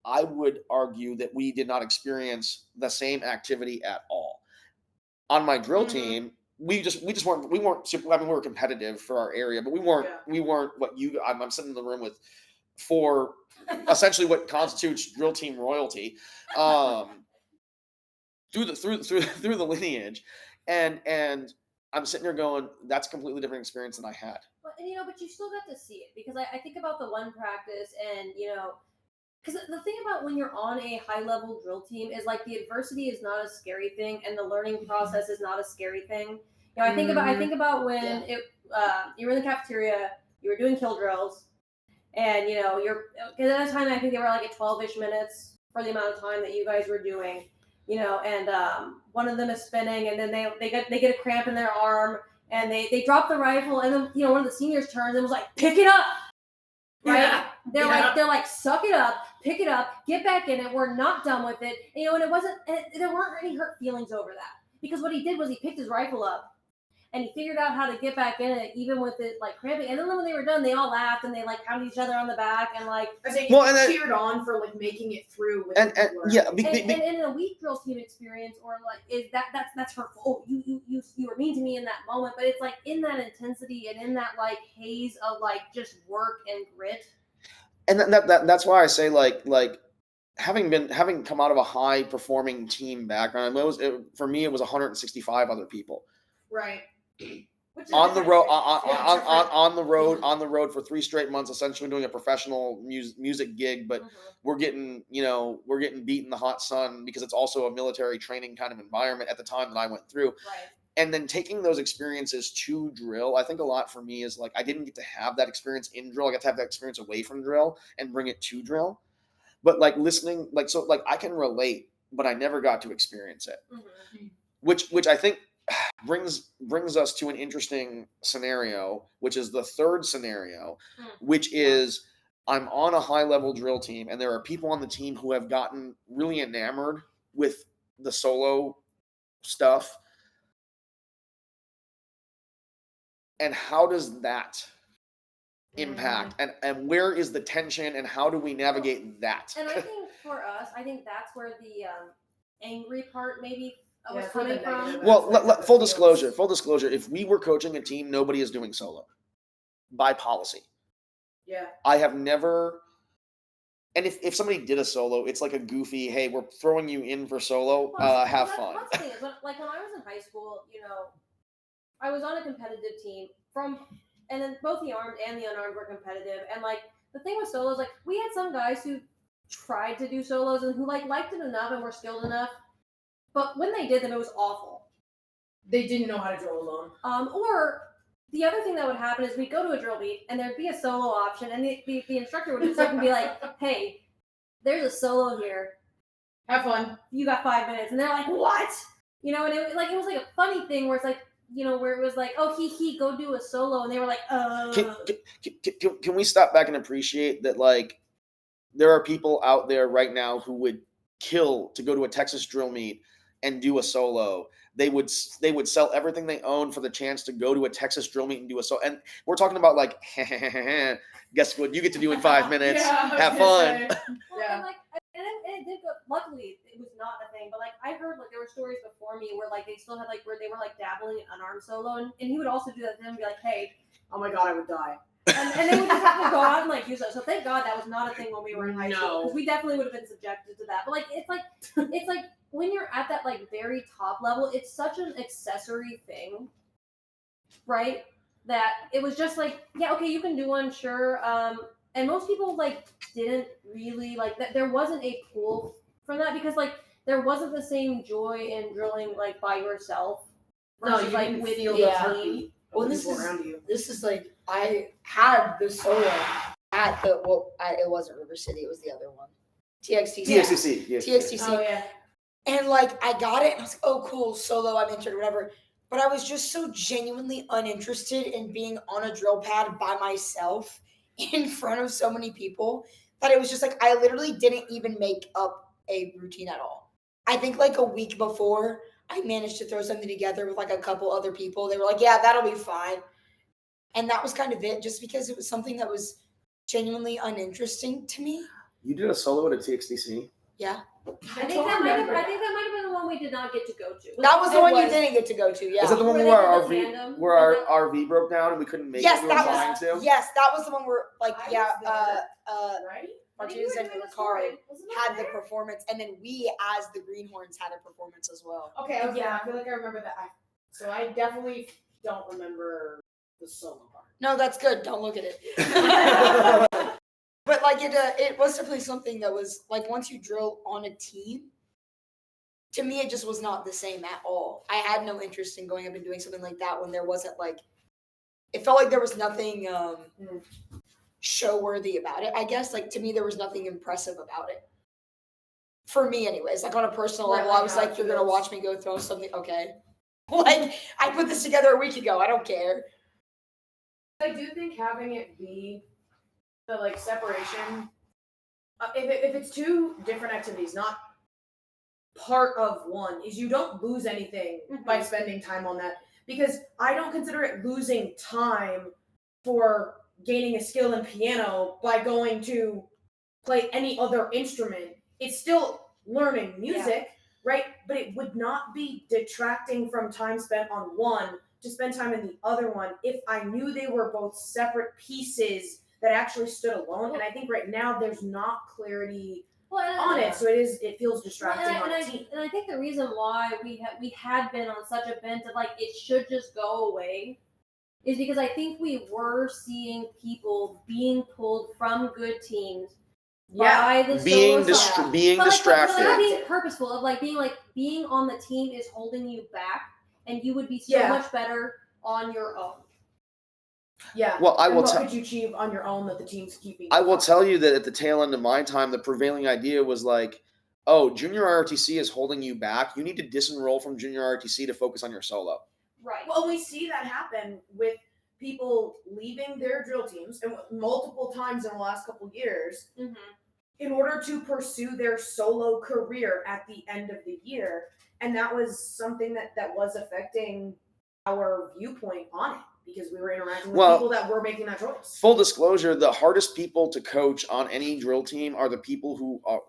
I would argue that we did not experience the same activity at all. On my drill team, we weren't super, I mean, we were competitive for our area, but we weren't what you, I'm sitting in the room with for essentially what constitutes drill team royalty, through the lineage. And I'm sitting there going, that's a completely different experience than I had. But you still got to see it, because I think about the one practice, and because the thing about when you're on a high level drill team is like the adversity is not a scary thing, and the learning process is not a scary thing. I think about when you were in the cafeteria, you were doing kill drills, and because at that time I think they were like at 12-ish minutes for the amount of time that you guys were doing. And one of them is spinning, and then they get a cramp in their arm, and they drop the rifle, and then one of the seniors turns and was like, pick it up, right? They're like, suck it up, pick it up, get back in it. We're not done with it, and it wasn't. There weren't any hurt feelings over that, because what he did was he picked his rifle up, and he figured out how to get back in it, even with it like cramping. And then when they were done, they all laughed and they like pounded each other on the back and like. Cheered on for like making it through. And in a weak girls team experience, or like that's hurtful. Oh, you were mean to me in that moment, but it's like in that intensity and in that like haze of like just work and grit. And that's why I say like having come out of a high performing team background, for me it was 165 other people. Right. On the road, on the road for 3 straight months, essentially doing a professional music gig, but we're getting beat in the hot sun, because it's also a military training kind of environment at the time that I went through. Right. And then taking those experiences to drill, I think a lot for me is like, I didn't get to have that experience in drill. I got to have that experience away from drill and bring it to drill. But like listening, so I can relate, but I never got to experience it, which I think brings us to an interesting scenario, which is the third scenario, which is I'm on a high level drill team, and there are people on the team who have gotten really enamored with the solo stuff. And how does that impact? And where is the tension, and how do we navigate that? And I think for us, that's where the angry part maybe was coming from. Well, full disclosure. If we were coaching a team, nobody is doing solo by policy. Yeah. I have never. And if somebody did a solo, it's like a goofy, hey, we're throwing you in for solo, have fun. That's the thing is, like when I was in high school, I was on a competitive team and then both the armed and the unarmed were competitive. And like the thing with solos, like we had some guys who tried to do solos and who like liked it enough and were skilled enough, but when they did them, it was awful. They didn't know how to drill alone. Or the other thing that would happen is we'd go to a drill beat and there'd be a solo option, and the instructor would just look and be like, hey, there's a solo here. Have fun. You got 5 minutes. And they're like, what? And it was like a funny thing where it's like, where it was like, oh, he go do a solo, and they were like, Can we stop back and appreciate that, like, there are people out there right now who would kill to go to a Texas drill meet and do a solo. They would sell everything they own for the chance to go to a Texas drill meet and do a solo. And we're talking about like, guess what you get to do in 5 minutes? Have fun. And it did go, luckily it was not a thing, but like I heard like there were stories before me where like they still had like where they were like dabbling in unarmed solo, and he would also do that to them and be like, hey, oh my god, I would die. And they would just have to go out and like use it. So thank God that was not a thing when we were in high school, because we definitely would have been subjected to that. But like it's like when you're at that like very top level, it's such an accessory thing, right? That it was just like, yeah, okay, you can do one, sure. And most people like didn't really like that. There wasn't a pull from that, because like there wasn't the same joy in drilling like by yourself. No, you like didn't with feel the the heartbeat. Well, this is like I had this solo at the it wasn't River City, it was the other one. TXTC. TXTC. Yes. TXTC. Oh yeah. And like I got it and I was like, oh cool, solo, I'm entered, whatever. But I was just so genuinely uninterested in being on a drill pad by myself in front of so many people that it was just like I literally didn't even make up a routine at all. I think like a week before I managed to throw something together with like a couple other people. They were like, yeah, that'll be fine. And that was kind of it, just because it was something that was genuinely uninteresting to me. You did a solo at a TXDC? Yeah. I think that might have been the one we did not get to go to. That was the one you was. didn't get to go to, yeah. Is that the one Where where they our did the tandem? where our RV broke down and we couldn't make Yes, it? We were that trying was to. yes, that was the one where like I yeah, was right? Martinez and Ricard had the performance, and then we as the Greenhorns had a performance as well. Okay, I feel like I remember that. So I definitely don't remember the solo part. No, that's good. Don't look at it. But like it was definitely something that was like once you drill on a team, to me it just was not the same at all. I had no interest in going up and doing something like that when there wasn't like it felt like there was nothing show worthy about it. I guess like to me there was nothing impressive about it. For me anyways, like on a personal level, I was like, you're gonna watch me go throw something, okay. Like I put this together a week ago. I don't care. I do think having it be the like separation, if it's two different activities, not part of one, is you don't lose anything by spending time on that. Because I don't consider it losing time for gaining a skill in piano by going to play any other instrument. It's still learning music, right? But it would not be detracting from time spent on one to spend time in the other one if I knew they were both separate pieces that actually stood alone. And I think right now there's not clarity on it, so it feels distracting on a team. And I think the reason why we had been on such a bent of like it should just go away is because I think we were seeing people being pulled from good teams by the being solo side. being But distracted. Like, being purposeful of being on the team is holding you back, and you would be so much better on your own. Yeah. Well, what could you achieve on your own that the team's keeping? I will tell you that at the tail end of my time, the prevailing idea was like, oh, junior ROTC is holding you back. You need to disenroll from junior ROTC to focus on your solo. Right. Well, we see that happen with people leaving their drill teams and multiple times in the last couple of years in order to pursue their solo career at the end of the year. And that was something that was affecting our viewpoint on it because we were interacting with people that were making that choice. Full disclosure, the hardest people to coach on any drill team are the people who are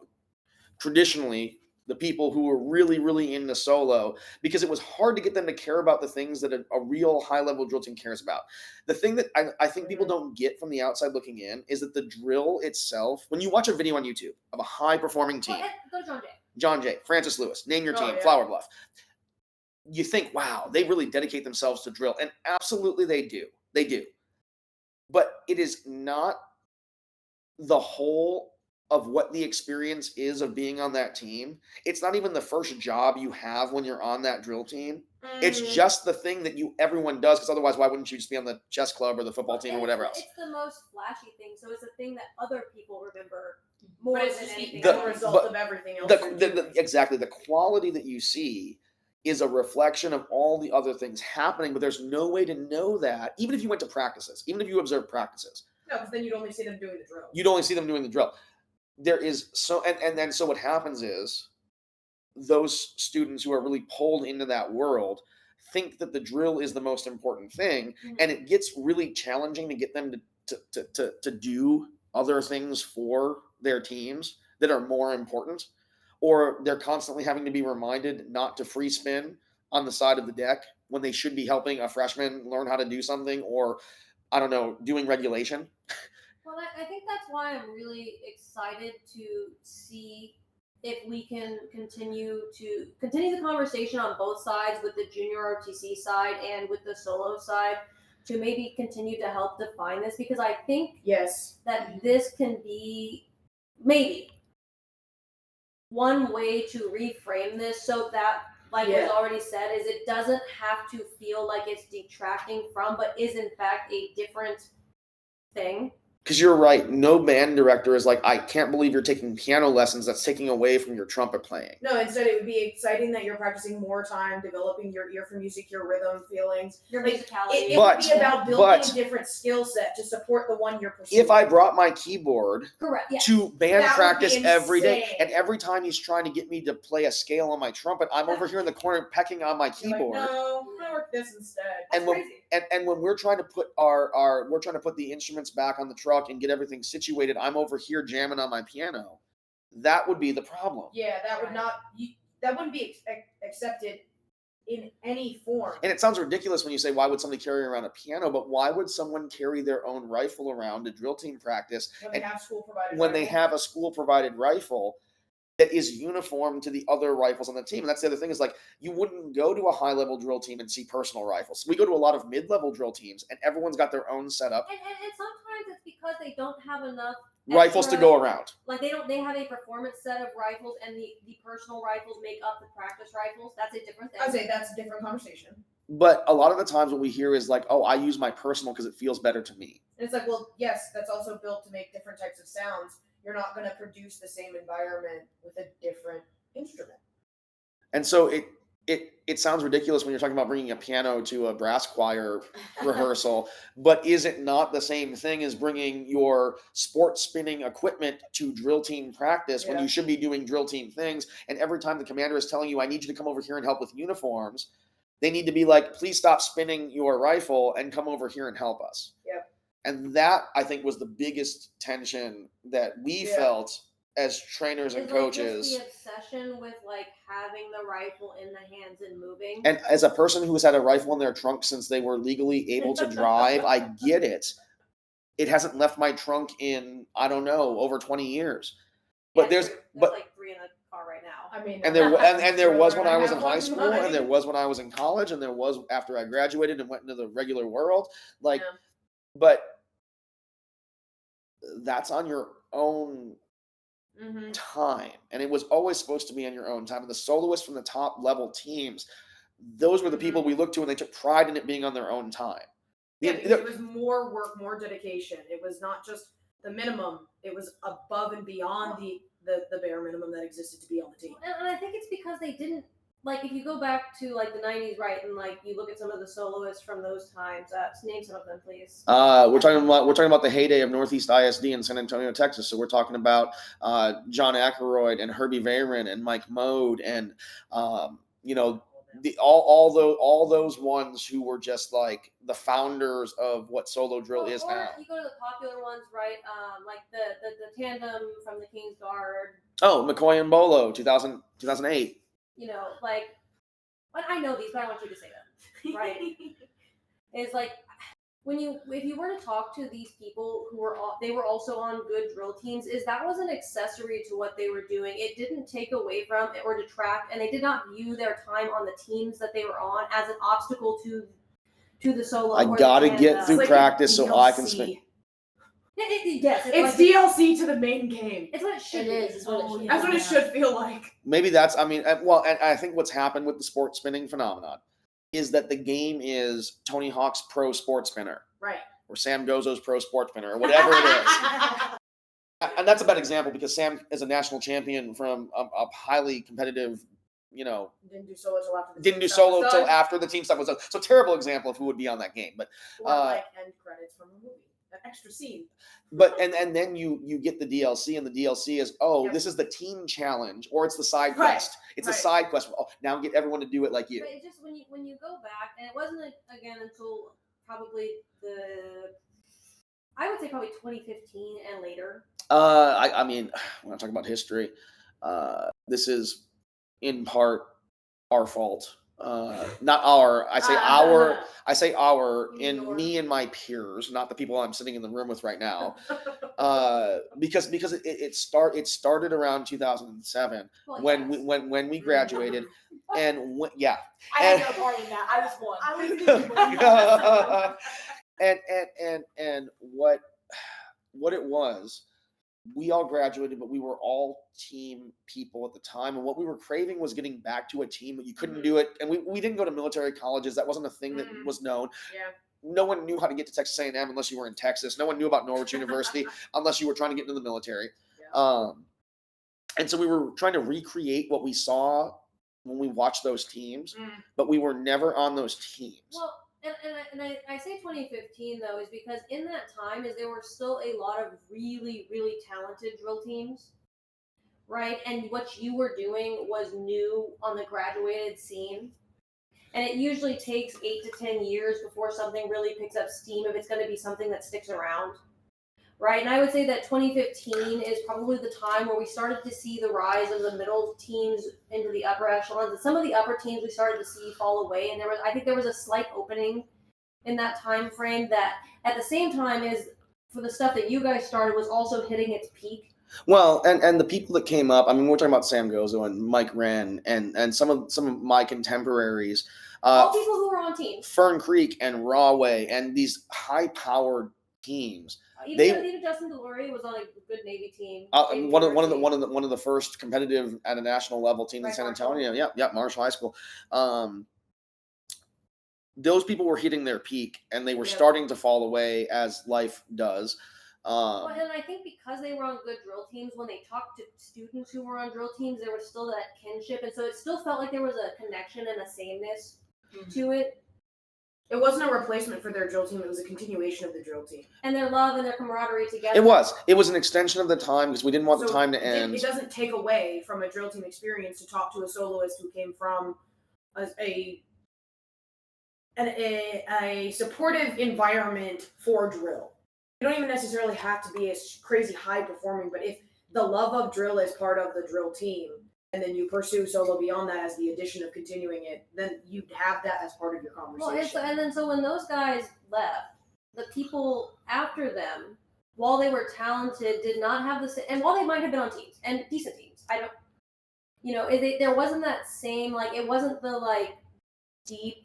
traditionally the people who were really, really into solo, because it was hard to get them to care about the things that a real high-level drill team cares about. The thing that I think people don't get from the outside looking in is that the drill itself, when you watch a video on YouTube of a high-performing team, Go to John Jay. John Jay, Francis Lewis, name your team, Flower Bluff, you think, wow, they really dedicate themselves to drill. And absolutely they do. They do. But it is not the whole of what the experience is of being on that team. It's not even the first job you have when you're on that drill team. It's just the thing that everyone does, because otherwise why wouldn't you just be on the chess club or the football team or whatever else? It's the most flashy thing, so it's a thing that other people remember more But it's than just anything the else. result of everything else. Exactly. The quality that you see is a reflection of all the other things happening, but there's no way to know that, even if you went to practices, even if you observed practices. No, because then you'd only see them doing the drill. You'd only see them doing the drill. There is and then what happens is those students who are really pulled into that world think that the drill is the most important thing, and it gets really challenging to get them to do other things for their teams that are more important, or they're constantly having to be reminded not to free spin on the side of the deck when they should be helping a freshman learn how to do something, or I don't know, doing regulation. Well, I think that's why I'm really excited to see if we can continue the conversation on both sides, with the junior ROTC side and with the solo side, to maybe continue to help define this, because I think that this can be maybe one way to reframe this so that, like was already said, is it doesn't have to feel like it's detracting from, but is in fact a different thing. Because you're right. No band director is like, I can't believe you're taking piano lessons. That's taking away from your trumpet playing. No, instead it would be exciting that you're practicing more time, developing your ear for music, your rhythm, feelings. Your Like, musicality. It But- would be about building but- a different skill set to support the one you're pursuing. If I brought my keyboard Correct. Yeah. to band That would practice be every day, insane. and every time he's trying to get me to play a scale on my trumpet, I'm over here in the corner pecking on my You're like, keyboard. no, I'm gonna work this instead. And That's when- crazy. And when we're trying to put we're trying to put the instruments back on the truck and get everything situated, I'm over here jamming on my piano. That would be the problem. Yeah, that would not. That wouldn't be accepted in any form. And it sounds ridiculous when you say, why would somebody carry around a piano? But why would someone carry their own rifle around to drill team practice When they have school provided. when they have a school provided rifle that is uniform to the other rifles on the team? And that's the other thing, is like, you wouldn't go to a high level drill team and see personal rifles. We go to a lot of mid level drill teams and everyone's got their own setup, And sometimes it's because they don't have enough rifles to extra- go around. Like they have a performance set of rifles, and the personal rifles make up the practice rifles. That's a different thing. I'd say that's a different conversation. But a lot of the times what we hear is like, oh, I use my personal because it feels better to me. And it's like, well, yes, that's also built to make different types of sounds. You're not going to produce the same environment with a different instrument. And so it sounds ridiculous when you're talking about bringing a piano to a brass choir rehearsal, but is it not the same thing as bringing your sports spinning equipment to drill team practice when Yeah. you should be doing drill team things? And every time the commander is telling you, I need you to come over here and help with uniforms, they need to be like, please stop spinning your rifle and come over here and help us. Yep. And that, I think, was the biggest tension that we Yeah. felt as trainers and It's like coaches. just the obsession with like having the rifle in the hands and moving. And as a person who has had a rifle in their trunk since they were legally able to drive, I get it. It hasn't left my trunk in, I don't know, over 20 years. But Yeah, there's like 3 in the car right now. I mean, and there was when I was in have one high school, money. and there was when I was in college, and there was after I graduated and went into the regular world. Like, Yeah. but that's on your own Mhm. time, and it was always supposed to be on your own time. And the soloists from the top level teams, those were the people we looked to, and they took pride in it being on their own time. Yeah, because it was more work, more dedication. It was not just the minimum. It was above and beyond the bare minimum that existed to be on the team. And I think it's because they didn't, like, if you go back to like the 90s, right, and like you look at some of the soloists from those times, name some of them, please. We're talking about the heyday of Northeast ISD in San Antonio, Texas. So we're talking about John Ackroyd and Herbie Veyron and Mike Mode and all those ones who were just like the founders of what solo drill is Or now. you go to the popular ones, right? Like the tandem from the King's Guard. Oh, McCoy and Bolo, 2008. You know, like, but I know these, but I want you to say them, right? It's like if you were to talk to these people who they were also on good drill teams, that was an accessory to what they were doing. It didn't take away from or detract, and they did not view their time on the teams that they were on as an obstacle to the solo. I or the gotta tandem. get through like practice so I can DLC. spend. Yes, It's like, DLC to the main game. it's what it should It be. is. It's what it should be. That's what it should feel like. Maybe that's, I mean, well, and I think what's happened with the sports spinning phenomenon is that the game is Tony Hawk's Pro Sports Spinner Right. or Sam Gozo's Pro Sports Spinner or whatever it is. And that's a bad example because Sam is a national champion from a highly competitive, Didn't do solo till after the didn't team do stuff was solo done. till after the team stuff was done. So terrible example of who would be on that game. But Or like end credits from a movie. An extra scene. and then you get the DLC, and the DLC is, Yep. this is the team challenge, or it's the side Right, quest. It's a right. side quest. Oh, now get everyone to do it like you. But it just when you go back, and it wasn't again until probably I would say probably 2015 and later. I mean, when I talk about history, this is in part our fault. Not our. I say our in Your. me and my peers, not the people I'm sitting in the room with right now. Because it started around 2007 Well, when yes. when we graduated, and I And- had no part in that. I was one. I was thinking and what it was, we all graduated, but we were all team people at the time, and what we were craving was getting back to a team, but you couldn't do it, and we didn't go to military colleges. That wasn't a thing that Mhm. was known. Yeah. no one knew how to get to Texas A&M unless you were in Texas. No one knew about Norwich University unless you were trying to get into the military. Yeah. And so we were trying to recreate what we saw when we watched those teams, but we were never on those teams. Well, and I say 2015 though is because in that time is there were still a lot of really, really talented drill teams, right? And what you were doing was new on the graduated scene. And it usually takes 8 to 10 years before something really picks up steam if it's going to be something that sticks around. Right, and I would say that 2015 is probably the time where we started to see the rise of the middle teams into the upper echelons. And some of the upper teams we started to see fall away, and I think there was a slight opening in that time frame that at the same time is for the stuff that you guys started was also hitting its peak. Well, and the people that came up, I mean, we're talking about Sam Gozo and Mike Wren and some of my contemporaries. All people who were on teams. Fern Creek and Rawway and these high-powered teams. Even Justin Delory was on a good Navy team. One of the first competitive at a national level teams in San Antonio. Yeah, Marshall High School. Those people were hitting their peak, and they were starting to fall away as life does. Well, and I think because they were on good drill teams, when they talked to students who were on drill teams, there was still that kinship, and so it still felt like there was a connection and a sameness to it. It wasn't a replacement for their drill team. It was a continuation of the drill team. And their love and their camaraderie together. It was an extension of the time because we didn't want the time to end. It doesn't take away from a drill team experience to talk to a soloist who came from a supportive environment for drill. You don't even necessarily have to be a crazy high performing, but if the love of drill is part of the drill team, and then you pursue solo beyond that as the addition of continuing it, then you'd have that as part of your conversation. Well, so when those guys left, the people after them, while they were talented, did not have the same, and while they might have been on teams, and decent teams, there wasn't that same, it wasn't the, deep,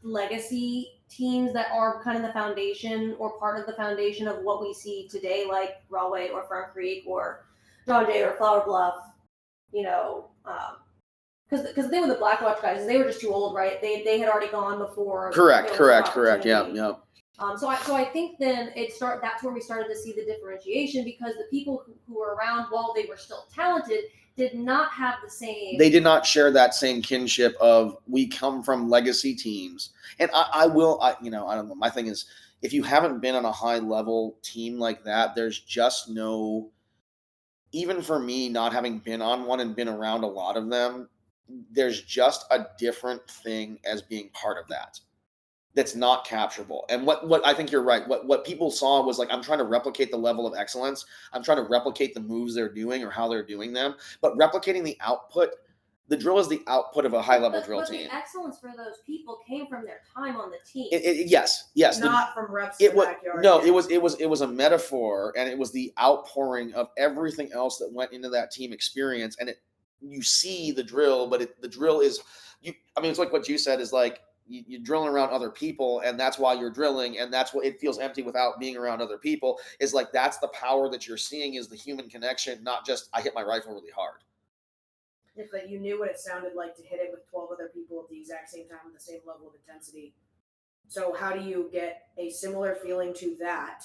legacy teams that are kind of the foundation or part of the foundation of what we see today, like Rawway or Fern Creek or John Jay or Flower Bluff. Because they were the Blackwatch guys, they were just too old, right? They had already gone before. Correct. Yeah. So I think then that's where we started to see the differentiation because the people who were around while they were still talented did not have the same. They did not share that same kinship of we come from legacy teams, and I don't know. My thing is, if you haven't been on a high level team like that, there's just no. Even for me, not having been on one and been around a lot of them, there's just a different thing as being part of that. That's not capturable. And what I think you're right. What people saw was I'm trying to replicate the level of excellence. I'm trying to replicate the moves they're doing or how they're doing them. But replicating the output, the drill is the output of a high level drill team. The excellence for those people came from their time on the team. Yes. Not from reps in the backyard. No, it was a metaphor, and it was the outpouring of everything else that went into that team experience. And you see the drill, but the drill is it's like what you said is you're drilling around other people, and that's why you're drilling, and that's what it feels empty without being around other people. Is that's the power that you're seeing is the human connection, not just I hit my rifle really hard. If you knew what it sounded like to hit it with 12 other people at the exact same time with the same level of intensity. So how do you get a similar feeling to that?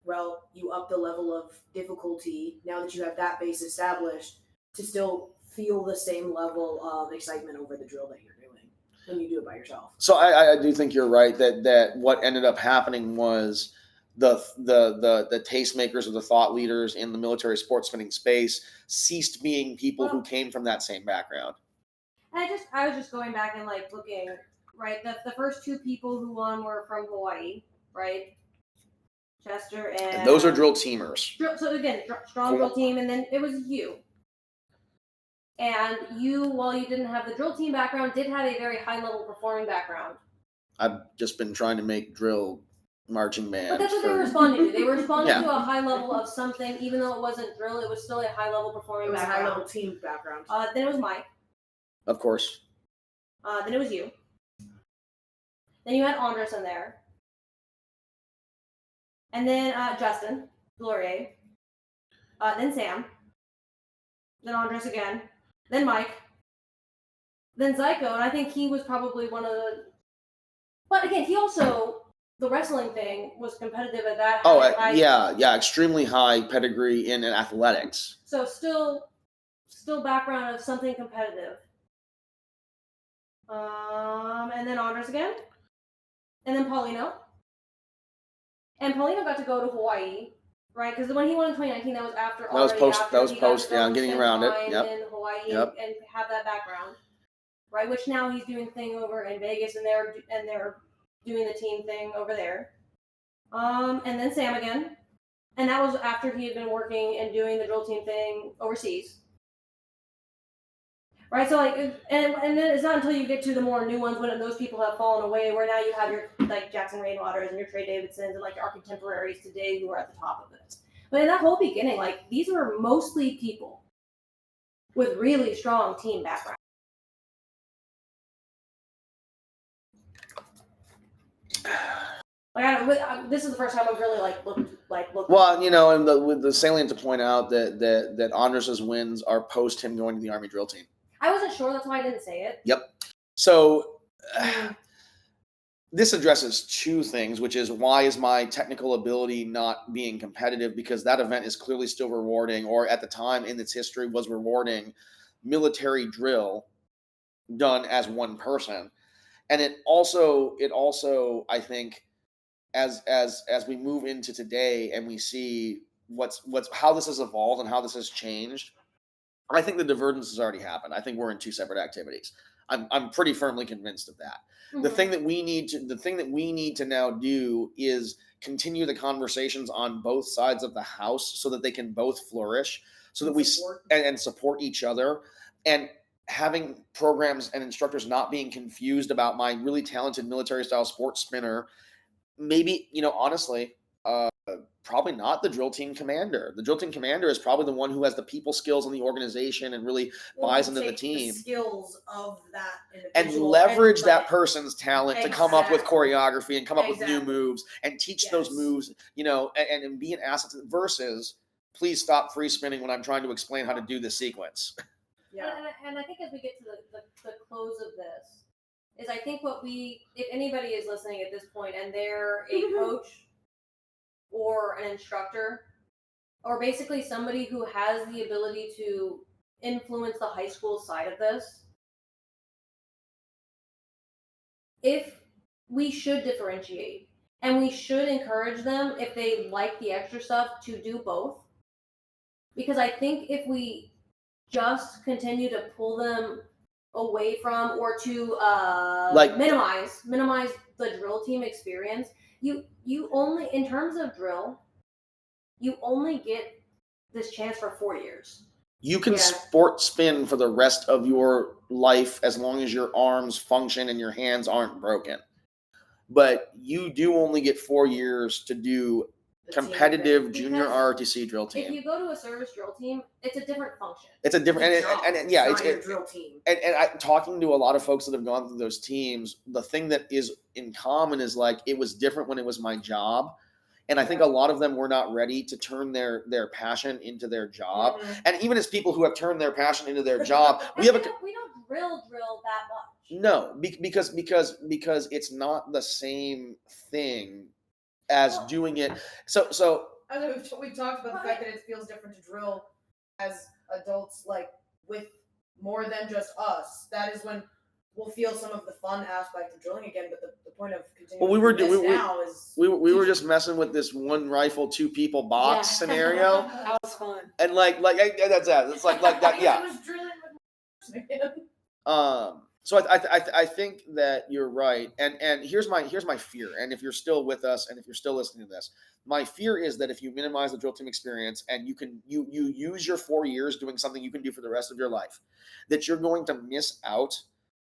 Well, you up the level of difficulty now that you have that base established to still feel the same level of excitement over the drill that you're doing when you do it by yourself. So I do think you're right that what ended up happening was the tastemakers or the thought leaders in the military sportsmanning space ceased being people who came from that same background. I was just going back and looking, right? The first two people who won were from Hawaii, right? Chester and those are drill teamers. So again, strong drill team, and then it was you. And you, while you didn't have the drill team background, did have a very high level performing background. I've just been trying to make drill marching band. But that's what they were responding to. They were responding to a high level of something, even though it wasn't drill. It was still a high level performing background. A high level team background. Then it was Mike. Of course. Then it was you. Then you had Andres in there. And then Justin Laurier. Then Sam. Then Andres again. Then Mike. Then Zyko, and I think he was probably one of But again, he also, the wrestling thing was competitive at that high. Yeah, extremely high pedigree in athletics. So still background of something competitive. And then honors again. And then Paulino. And Paulino got to go to Hawaii, right? Because when he won in 2019, that was after getting around it. Yep. In Hawaii Yep. and have that background, right? Which now he's doing thing over in Vegas, and they're doing the team thing over there. And then Sam again, and that was after he had been working and doing the drill team thing overseas. Right, so like, and then it's not until you get to the more new ones when those people have fallen away, where now you have your like Jackson Rainwaters and your Trey Davidsons and like our contemporaries today who are at the top of this. But in that whole beginning, like these were mostly people with really strong team background. Like this is the first time I've really looked. Well, you know, and with the salient to point out that Andres' wins are post him going to the Army drill team. I wasn't sure, that's why I didn't say it. Yep. So this addresses two things, which is why is my technical ability not being competitive? Because that event is clearly still rewarding, or at the time in its history was rewarding military drill done as one person. And it also I think as we move into today and we see what's how this has evolved and how this has changed, I think the divergence has already happened. I think we're in two separate activities. I'm pretty firmly convinced of that. Mm-hmm. The thing that we need to now do is continue the conversations on both sides of the house so that they can both flourish, so that we support each other, and having programs and instructors not being confused about my really talented military style sports spinner. Maybe, honestly, probably not the drill team commander. The drill team commander is probably the one who has the people skills in the organization and really buys into the team. The skills of that individual and leverage that person's talent to come up with choreography and come up with new moves and teach those moves, and be an asset versus please stop free spinning when I'm trying to explain how to do this sequence. Yeah. And I think as we get to the close of this, is I think if anybody is listening at this point and they're a coach or an instructor, or basically somebody who has the ability to influence the high school side of this, if we should differentiate and we should encourage them, if they like the extra stuff, to do both. Because I think if we just continue to pull them away from or to minimize the drill team experience, you only, in terms of drill, you only get this chance for 4 years. You can sport spin for the rest of your life as long as your arms function and your hands aren't broken. But you do only get 4 years to do competitive junior ROTC drill team. If you go to a service drill team, it's a different function. It's a different, it's a drill team. And talking to a lot of folks that have gone through those teams, the thing that is in common is like, it was different when it was my job. And I think a lot of them were not ready to turn their passion into their job. Mm-hmm. And even as people who have turned their passion into their job, we don't drill that much. No, because it's not the same thing as doing it. So we've talked about the fact that it feels different to drill as adults, like with more than just us. That is when we'll feel some of the fun aspect of drilling again. But the point of continuing now is we were just messing with this one rifle, 2 people box scenario. That was fun. And like that's that. It's like that. Yeah. I was drilling with again. So I think that you're right, and here's my fear. And if you're still with us, and if you're still listening to this, my fear is that if you minimize the drill team experience and you use your 4 years doing something you can do for the rest of your life, that you're going to miss out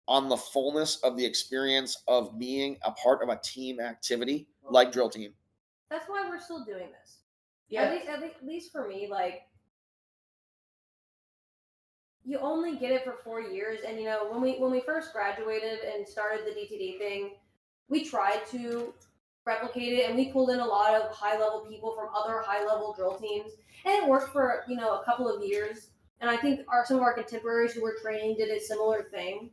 on the fullness of the experience of being a part of a team activity like drill team. That's why we're still doing this. Yeah. At least for me, like, you only get it for 4 years. And when we first graduated and started the DTD thing, we tried to replicate it, and we pulled in a lot of high-level people from other high-level drill teams, and it worked for a couple of years. And I think some of our contemporaries who were training did a similar thing,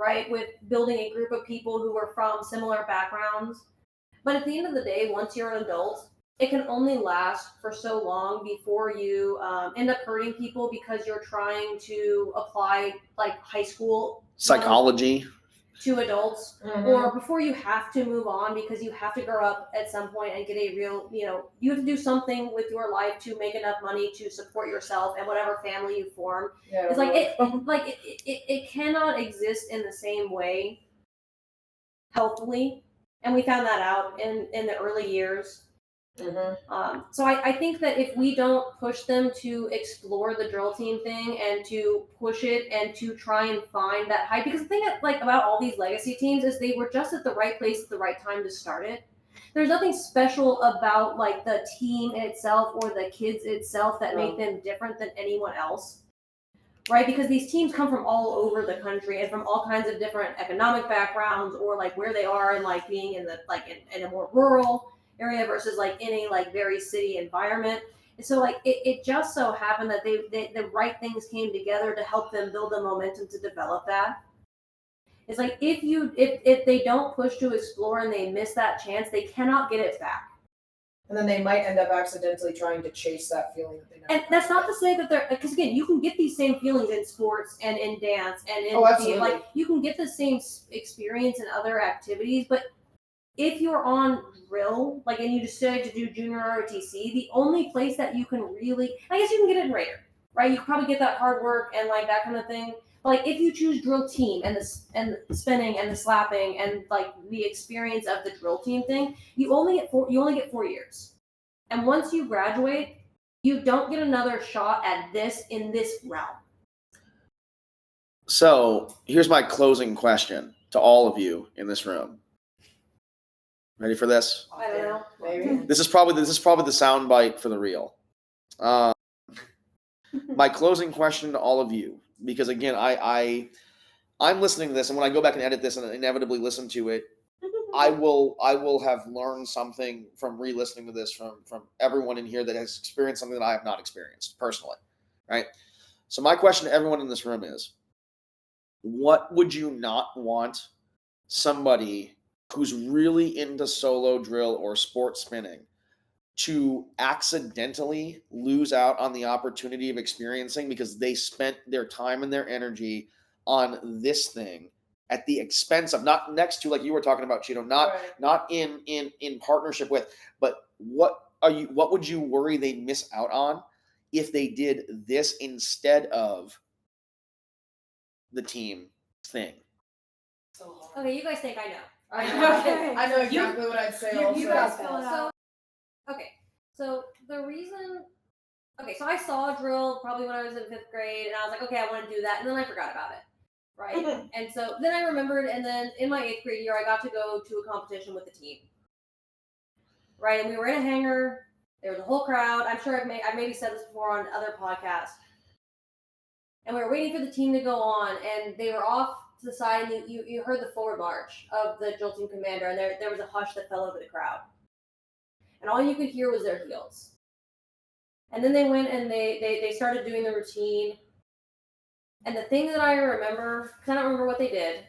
right? With building a group of people who are from similar backgrounds. But at the end of the day, once you're an adult, it can only last for so long before you end up hurting people because you're trying to apply like high school Psychology to adults, or before you have to move on because you have to grow up at some point and get a real, you have to do something with your life to make enough money to support yourself and whatever family you form. Yeah, It's like it cannot exist in the same way healthily, and we found that out in the early years. So I think that if we don't push them to explore the drill team thing and to push it and to try and find that hype, because the thing that, like, about all these legacy teams is they were just at the right place at the right time to start it. There's nothing special about like the team itself or the kids itself that make them different than anyone else, right? Because these teams come from all over the country and from all kinds of different economic backgrounds, or like where they are and like being in the in a more rural area versus like in a like very city environment. And so like it just so happened that they the right things came together to help them build the momentum to develop that. It's like if they don't push to explore and they miss that chance, they cannot get it back. And then they might end up accidentally trying to chase that feeling that they never And that's not to say that they're, because again, you can get these same feelings in sports and in dance and in absolutely. like you can get the same experience in other activities, but if you're on drill, like, and you decide to do junior ROTC, the only place that you can really, I guess you can get it in Raider, right? You can probably get that hard work and like that kind of thing. But like if you choose drill team and the spinning and the slapping and like the experience of the drill team thing, you only get 4 years. And once you graduate, you don't get another shot at this in this realm. So here's my closing question to all of you in this room. Ready for this? I don't know. Maybe. This is probably the soundbite for the reel. My closing question to all of you, because again, I'm listening to this, and when I go back and edit this and inevitably listen to it, I will have learned something from re-listening to this from everyone in here that has experienced something that I have not experienced personally, right? So my question to everyone in this room is, what would you not want somebody who's really into solo drill or sport spinning to accidentally lose out on the opportunity of experiencing because they spent their time and their energy on this thing at the expense of, not next to, like you were talking about, Cheeto, not in partnership with, but what would you worry they miss out on if they did this instead of the team thing? Okay, you guys think I know. I know exactly what I'd say. You guys fill it out. So the reason, so I saw a drill probably when I was in 5th grade, and I was like, okay, I want to do that, and then I forgot about it, right? And so then I remembered, and then in my 8th grade year, I got to go to a competition with the team, right? And we were in a hangar. There was a whole crowd. I'm sure I've maybe said this before on other podcasts. And we were waiting for the team to go on, and they were off to the side, and you heard the forward march of the drill team commander, and there was a hush that fell over the crowd. And all you could hear was their heels. And then they went and they started doing the routine. And the thing that I remember, because I don't remember what they did,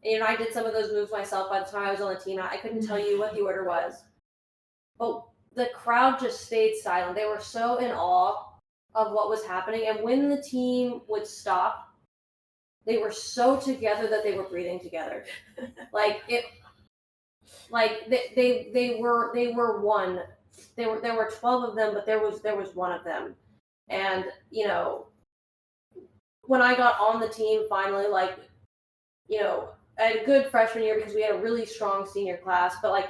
and I did some of those moves myself by the time I was on the team. I couldn't tell you what the order was. But the crowd just stayed silent. They were so in awe of what was happening. And when the team would stop, they were so together that they were breathing together. They were one. There were 12 of them, but there was one of them. And when I got on the team finally, I had a good freshman year because we had a really strong senior class, but